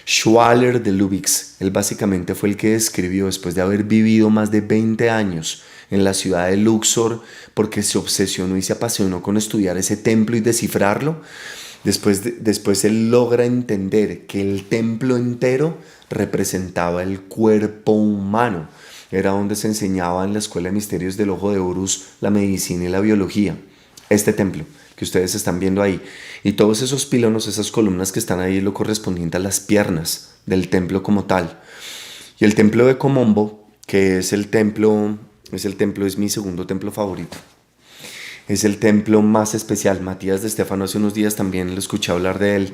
Schwaller de Lubitz. Él básicamente fue el que describió, después de haber vivido más de 20 años en la ciudad de Luxor, porque se obsesionó y se apasionó con estudiar ese templo y descifrarlo. Después él logra entender que el templo entero representaba el cuerpo humano. Era donde se enseñaba en la Escuela de Misterios del Ojo de Horus la medicina y la biología. Este templo que ustedes están viendo ahí. Y todos esos pilonos, esas columnas que están ahí, es lo correspondiente a las piernas del templo como tal. Y el templo de Komombo, que es mi segundo templo favorito. Es el templo más especial. Matías de Estéfano hace unos días también lo escuché hablar de él.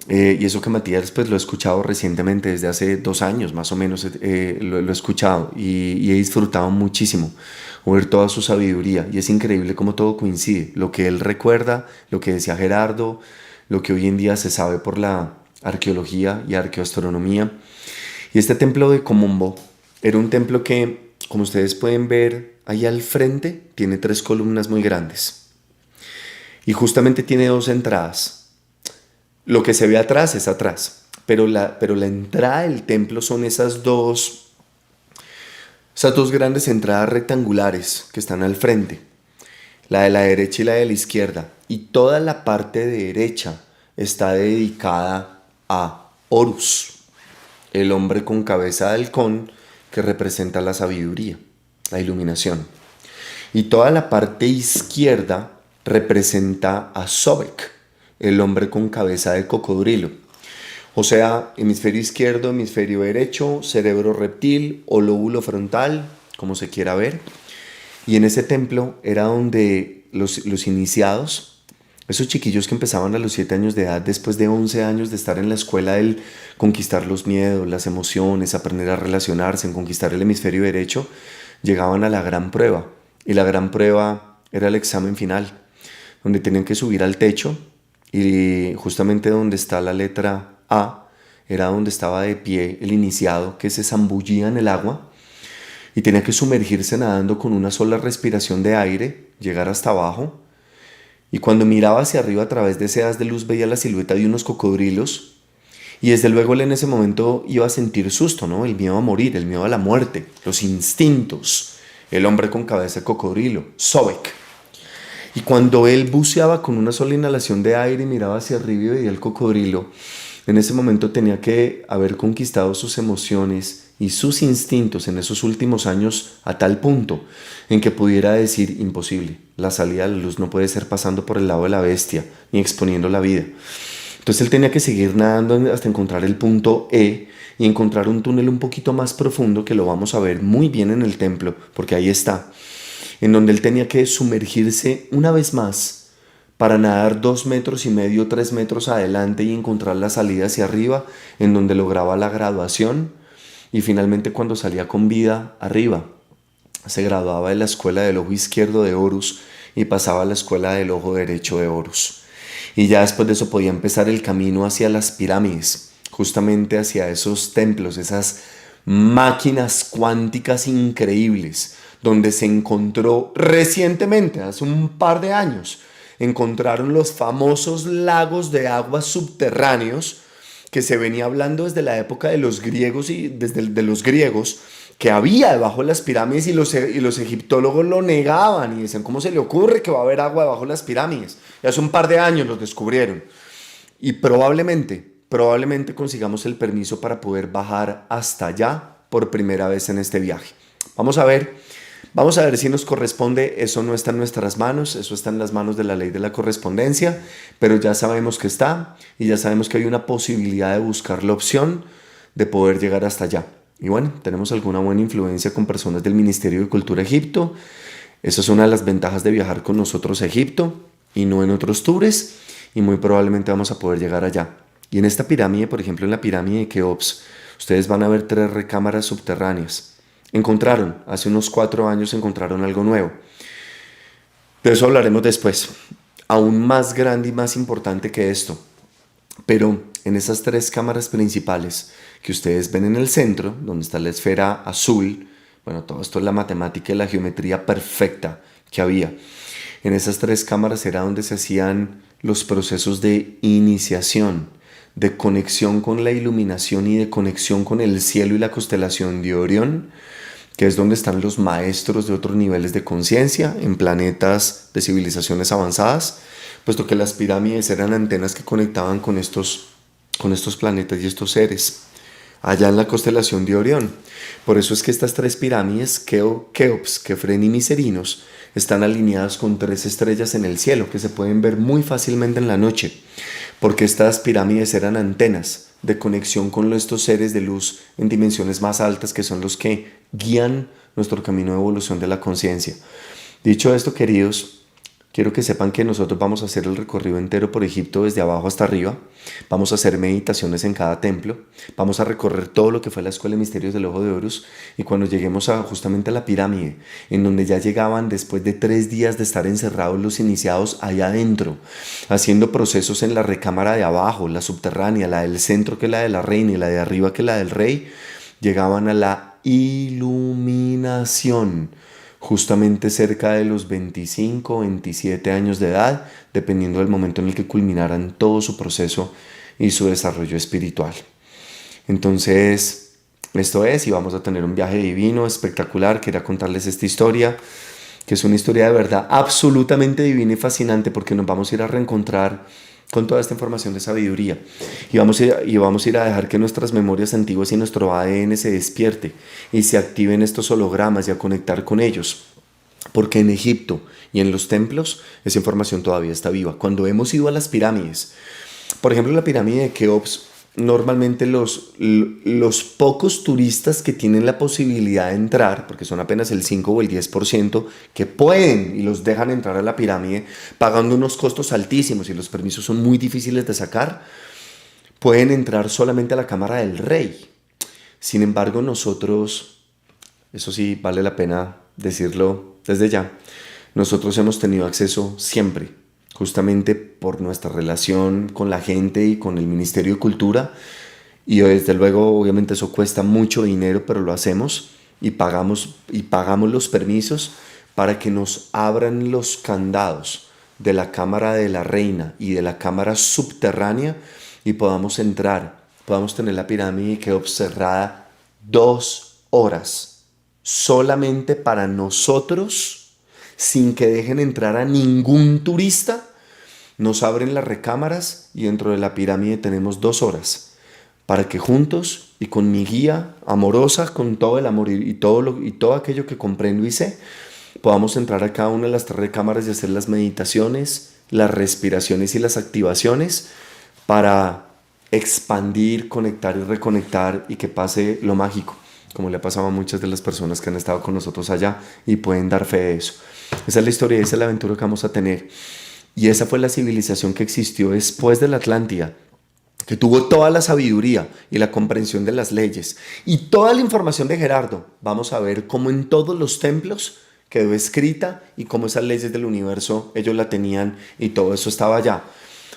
Y eso que Matías pues lo he escuchado recientemente, desde hace 2 años más o menos lo he escuchado y he disfrutado muchísimo oír toda su sabiduría. Y es increíble cómo todo coincide. Lo que él recuerda, lo que decía Gerardo, lo que hoy en día se sabe por la arqueología y arqueoastronomía. Y este templo de Komombo era un templo que, como ustedes pueden ver ahí al frente, tiene 3 columnas muy grandes. Y justamente tiene 2 entradas. Lo que se ve atrás es atrás, pero la entrada del templo son esas dos grandes entradas rectangulares que están al frente, la de la derecha y la de la izquierda. Y toda la parte derecha está dedicada a Horus, el hombre con cabeza de halcón que representa la sabiduría, la iluminación. Y toda la parte izquierda representa a Sobek, el hombre con cabeza de cocodrilo. O sea, hemisferio izquierdo, hemisferio derecho, cerebro reptil o lóbulo frontal, como se quiera ver. Y en ese templo era donde los iniciados, esos chiquillos que empezaban a los 7 años de edad, después de 11 años de estar en la escuela del conquistar los miedos, las emociones, aprender a relacionarse, en conquistar el hemisferio derecho, llegaban a la gran prueba. Y la gran prueba era el examen final, donde tenían que subir al techo. Y justamente donde está la letra A era donde estaba de pie el iniciado, que se zambullía en el agua y tenía que sumergirse nadando con una sola respiración de aire, llegar hasta abajo. Y cuando miraba hacia arriba a través de ese haz de luz veía la silueta de unos cocodrilos y desde luego él en ese momento iba a sentir susto, ¿no? El miedo a morir, el miedo a la muerte, los instintos. El hombre con cabeza de cocodrilo, Sobek. Y cuando él buceaba con una sola inhalación de aire y miraba hacia arriba y veía el cocodrilo, en ese momento tenía que haber conquistado sus emociones y sus instintos en esos últimos años a tal punto en que pudiera decir: imposible, la salida de la luz no puede ser pasando por el lado de la bestia ni exponiendo la vida. Entonces él tenía que seguir nadando hasta encontrar el punto E y encontrar un túnel un poquito más profundo, que lo vamos a ver muy bien en el templo, porque ahí está, en donde él tenía que sumergirse una vez más para nadar 2,5 metros, 3 metros adelante y encontrar la salida hacia arriba, en donde lograba la graduación y finalmente cuando salía con vida arriba, se graduaba de la escuela del ojo izquierdo de Horus y pasaba a la escuela del ojo derecho de Horus. Y ya después de eso podía empezar el camino hacia las pirámides, justamente hacia esos templos, esas máquinas cuánticas increíbles, donde se encontró recientemente, hace un par de años, encontraron los famosos lagos de aguas subterráneos que se venía hablando desde la época de los griegos y de los griegos que había debajo de las pirámides y los egiptólogos lo negaban y decían, ¿cómo se le ocurre que va a haber agua debajo de las pirámides? Y hace un par de años los descubrieron. Y probablemente consigamos el permiso para poder bajar hasta allá por primera vez en este viaje. Vamos a ver, vamos a ver si nos corresponde. Eso no está en nuestras manos, eso está en las manos de la ley de la correspondencia, pero ya sabemos que está y ya sabemos que hay una posibilidad de buscar la opción de poder llegar hasta allá. Y bueno, tenemos alguna buena influencia con personas del Ministerio de Cultura Egipto. Esa es una de las ventajas de viajar con nosotros a Egipto y no en otros tours, y muy probablemente vamos a poder llegar allá. Y en esta pirámide, por ejemplo, en la pirámide de Keops, ustedes van a ver 3 recámaras subterráneas. Hace unos 4 años encontraron algo nuevo. De eso hablaremos después. Aún más grande y más importante que esto. Pero en esas 3 cámaras principales que ustedes ven en el centro, donde está la esfera azul, bueno, todo esto es la matemática y la geometría perfecta que había. En esas 3 cámaras era donde se hacían los procesos de iniciación, de conexión con la iluminación y de conexión con el cielo y la constelación de Orión, que es donde están los maestros de otros niveles de conciencia en planetas de civilizaciones avanzadas, puesto que las pirámides eran antenas que conectaban con estos planetas y estos seres, allá en la constelación de Orión. Por eso es que estas 3 pirámides, Keops, Kefren y Miserinos, están alineadas con 3 estrellas en el cielo, que se pueden ver muy fácilmente en la noche, porque estas pirámides eran antenas de conexión con estos seres de luz en dimensiones más altas, que son los que guían nuestro camino de evolución de la conciencia. Dicho esto, queridos, quiero que sepan que nosotros vamos a hacer el recorrido entero por Egipto desde abajo hasta arriba. Vamos a hacer meditaciones en cada templo. Vamos a recorrer todo lo que fue la Escuela de Misterios del Ojo de Horus. Y cuando lleguemos justamente a la pirámide, en donde ya llegaban después de 3 días de estar encerrados los iniciados allá adentro, haciendo procesos en la recámara de abajo, la subterránea, la del centro que es la de la reina y la de arriba que es la del rey, llegaban a la iluminación, justamente cerca de los 25 o 27 años de edad, dependiendo del momento en el que culminaran todo su proceso y su desarrollo espiritual. Entonces, esto es, y vamos a tener un viaje divino, espectacular. Quería contarles esta historia, que es una historia de verdad absolutamente divina y fascinante, porque nos vamos a ir a reencontrar con toda esta información de sabiduría y vamos a ir a dejar que nuestras memorias antiguas y nuestro ADN se despierte y se activen estos hologramas y a conectar con ellos, porque en Egipto y en los templos esa información todavía está viva. Cuando hemos ido a las pirámides, por ejemplo la pirámide de Keops, normalmente los pocos turistas que tienen la posibilidad de entrar, porque son apenas el 5 o el 10% que pueden y los dejan entrar a la pirámide pagando unos costos altísimos y los permisos son muy difíciles de sacar, pueden entrar solamente a la cámara del rey. Sin embargo, nosotros, eso sí vale la pena decirlo desde ya, nosotros hemos tenido acceso siempre, justamente por nuestra relación con la gente y con el Ministerio de Cultura, y desde luego obviamente eso cuesta mucho dinero, pero lo hacemos y pagamos los permisos para que nos abran los candados de la cámara de la reina y de la cámara subterránea y podamos entrar, podamos tener la pirámide Keops cerrada 2 horas solamente para nosotros, sin que dejen entrar a ningún turista. Nos abren las recámaras y dentro de la pirámide tenemos 2 horas para que juntos y con mi guía amorosa, con todo el amor y todo aquello que comprendo y sé, podamos entrar a cada una de las 3 recámaras y hacer las meditaciones, las respiraciones y las activaciones para expandir, conectar y reconectar y que pase lo mágico, como le ha pasado a muchas de las personas que han estado con nosotros allá y pueden dar fe de eso. Esa es la historia, esa es la aventura que vamos a tener. Y esa fue la civilización que existió después de la Atlántida, que tuvo toda la sabiduría y la comprensión de las leyes y toda la información de Gerardo. Vamos a ver cómo en todos los templos quedó escrita y cómo esas leyes del universo ellos la tenían y todo eso estaba allá.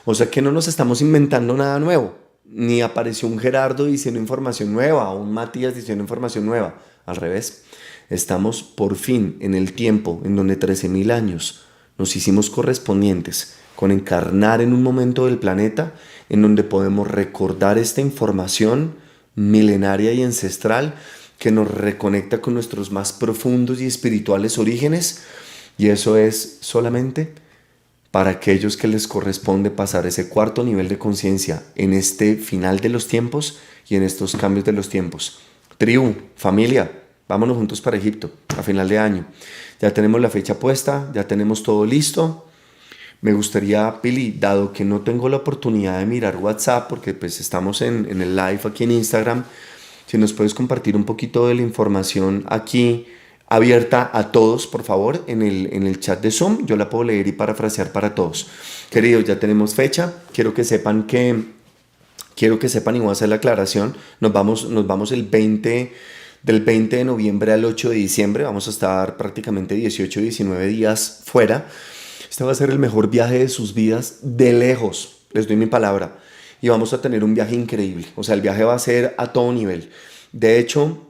O sea que no nos estamos inventando nada nuevo. ni apareció un Gerardo diciendo información nueva o un Matías diciendo información nueva. Al revés, estamos por fin en el tiempo en donde 13.000 años nos hicimos correspondientes con encarnar en un momento del planeta en donde podemos recordar esta información milenaria y ancestral que nos reconecta con nuestros más profundos y espirituales orígenes, y eso es solamente para aquellos que les corresponde pasar ese cuarto nivel de conciencia en este final de los tiempos y en estos cambios de los tiempos. Tribu, familia, vámonos juntos para Egipto a final de año. Ya tenemos la fecha puesta, ya tenemos todo listo. Me gustaría, Pili, dado que no tengo la oportunidad de mirar WhatsApp, porque pues estamos en el live aquí en Instagram, si nos puedes compartir un poquito de la información aquí abierta a todos, por favor, en el chat de Zoom. Yo la puedo leer y parafrasear para todos. Queridos, ya tenemos fecha. Quiero que sepan, y voy a hacer la aclaración, nos vamos del 20 de noviembre al 8 de diciembre. Vamos a estar prácticamente 18, 19 días fuera. Este va a ser el mejor viaje de sus vidas de lejos, les doy mi palabra. Y vamos a tener un viaje increíble. O sea, el viaje va a ser a todo nivel. De hecho,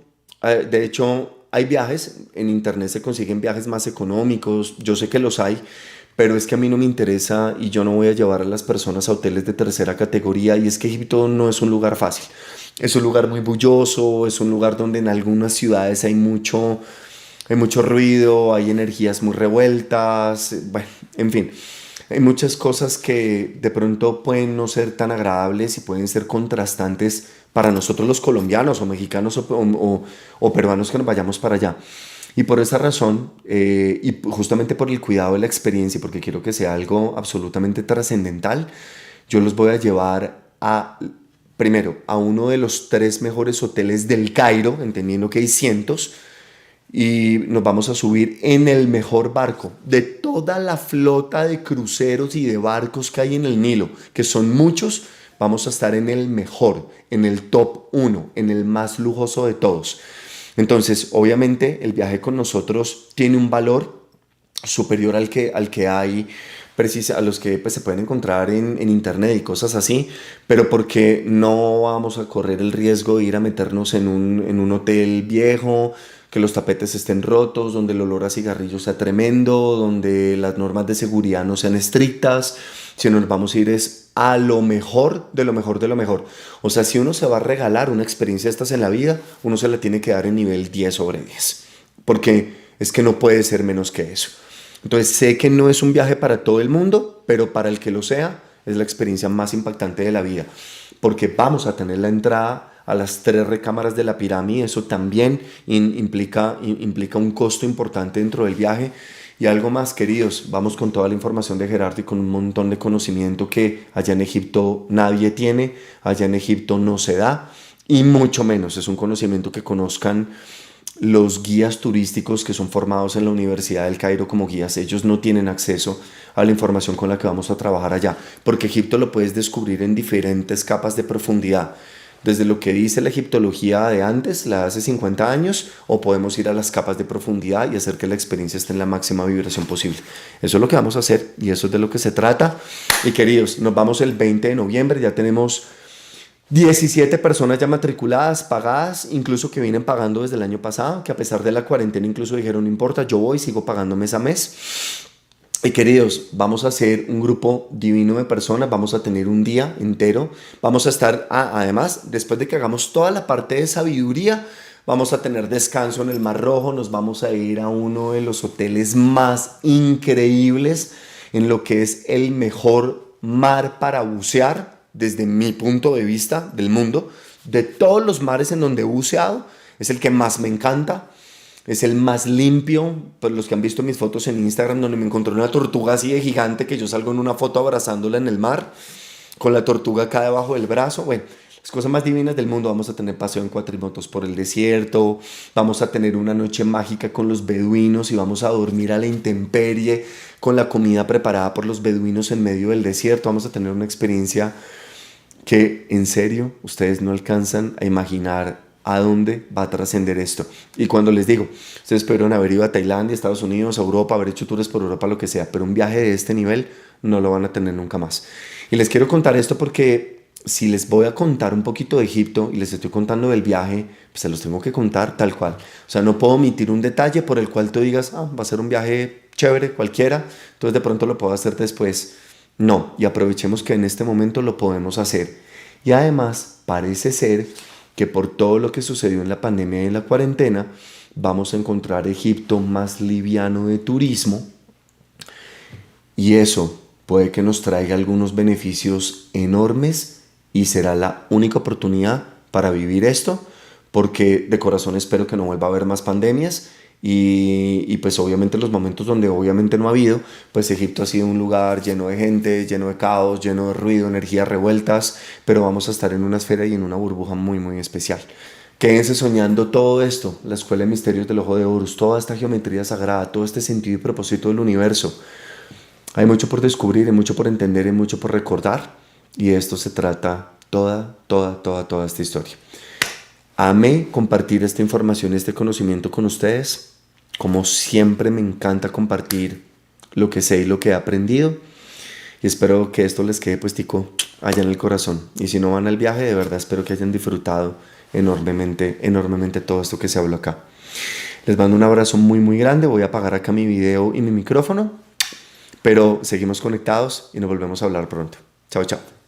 hay viajes, en internet se consiguen viajes más económicos, yo sé que los hay, pero es que a mí no me interesa y yo no voy a llevar a las personas a hoteles de tercera categoría, y es que Egipto no es un lugar fácil. Es un lugar muy bulloso, es un lugar donde en algunas ciudades hay mucho ruido, hay energías muy revueltas, bueno, en fin. Hay muchas cosas que de pronto pueden no ser tan agradables y pueden ser contrastantes para nosotros los colombianos o mexicanos o peruanos que nos vayamos para allá. Y por esa razón, y justamente por el cuidado de la experiencia, y porque quiero que sea algo absolutamente trascendental, yo los voy a llevar primero, a uno de los 3 mejores hoteles del Cairo, entendiendo que hay cientos, y nos vamos a subir en el mejor barco de toda la flota de cruceros y de barcos que hay en el Nilo, que son muchos. Vamos a estar en el mejor, en el top 1, en el más lujoso de todos. Entonces, obviamente, el viaje con nosotros tiene un valor superior al que hay, a los que pues, se pueden encontrar en internet y cosas así, pero porque no vamos a correr el riesgo de ir a meternos en un hotel viejo, que los tapetes estén rotos, donde el olor a cigarrillo sea tremendo, donde las normas de seguridad no sean estrictas, sino nos vamos a ir a lo mejor de lo mejor de lo mejor. O sea, si uno se va a regalar una experiencia de estas en la vida, uno se la tiene que dar en nivel 10 sobre 10, porque es que no puede ser menos que eso. Entonces sé que no es un viaje para todo el mundo, pero para el que lo sea, es la experiencia más impactante de la vida, porque vamos a tener la entrada a las 3 recámaras de la pirámide. Eso también implica un costo importante dentro del viaje. Y algo más, queridos, vamos con toda la información de Gerardo y con un montón de conocimiento que allá en Egipto nadie tiene, allá en Egipto no se da, y mucho menos es un conocimiento que conozcan los guías turísticos que son formados en la Universidad del Cairo como guías. Ellos no tienen acceso a la información con la que vamos a trabajar allá, porque Egipto lo puedes descubrir en diferentes capas de profundidad, desde lo que dice la egiptología de antes, la de hace 50 años, o podemos ir a las capas de profundidad y hacer que la experiencia esté en la máxima vibración posible. Eso es lo que vamos a hacer y eso es de lo que se trata. Y queridos, nos vamos el 20 de noviembre, ya tenemos 17 personas ya matriculadas, pagadas, incluso que vienen pagando desde el año pasado, que a pesar de la cuarentena incluso dijeron, no importa, yo voy, sigo pagando mes a mes. Y queridos, vamos a hacer un grupo divino de personas, vamos a tener un día entero, vamos a estar, además, después de que hagamos toda la parte de sabiduría, vamos a tener descanso en el Mar Rojo, nos vamos a ir a uno de los hoteles más increíbles en lo que es el mejor mar para bucear, desde mi punto de vista del mundo. De todos los mares en donde he buceado, es el que más me encanta. Es el más limpio. Pues los que han visto mis fotos en Instagram, donde me encontré una tortuga así de gigante, que yo salgo en una foto abrazándola en el mar, con la tortuga acá debajo del brazo. Bueno, las cosas más divinas del mundo. Vamos a tener paseo en cuatrimotos por el desierto, vamos a tener una noche mágica con los beduinos y vamos a dormir a la intemperie con la comida preparada por los beduinos en medio del desierto. Vamos a tener una experiencia que, en serio, ustedes no alcanzan a imaginar a dónde va a trascender esto. Y cuando les digo, ustedes pudieron haber ido a Tailandia, Estados Unidos, a Europa, haber hecho tours por Europa, lo que sea, pero un viaje de este nivel no lo van a tener nunca más. Y les quiero contar esto porque si les voy a contar un poquito de Egipto y les estoy contando del viaje, pues se los tengo que contar tal cual. O sea, no puedo omitir un detalle por el cual tú digas, ah, va a ser un viaje chévere, cualquiera, entonces de pronto lo puedo hacer después. No, y aprovechemos que en este momento lo podemos hacer. Y además, parece ser que por todo lo que sucedió en la pandemia y en la cuarentena, vamos a encontrar Egipto más liviano de turismo y eso puede que nos traiga algunos beneficios enormes y será la única oportunidad para vivir esto, porque de corazón espero que no vuelva a haber más pandemias y pues obviamente los momentos donde obviamente no ha habido, pues Egipto ha sido un lugar lleno de gente, lleno de caos, lleno de ruido, energías revueltas, pero vamos a estar en una esfera y en una burbuja muy muy especial. Quédense soñando todo esto, la Escuela de Misterios del Ojo de Horus, toda esta geometría sagrada, todo este sentido y propósito del universo. Hay mucho por descubrir, hay mucho por entender, hay mucho por recordar. Y de esto se trata toda esta historia. Amé compartir esta información, este conocimiento con ustedes. Como siempre me encanta compartir lo que sé y lo que he aprendido. Y espero que esto les quede puestico allá en el corazón. Y si no van al viaje, de verdad espero que hayan disfrutado enormemente todo esto que se habló acá. Les mando un abrazo muy grande. Voy a apagar acá mi video y mi micrófono. Pero seguimos conectados y nos volvemos a hablar pronto. Chao, chao.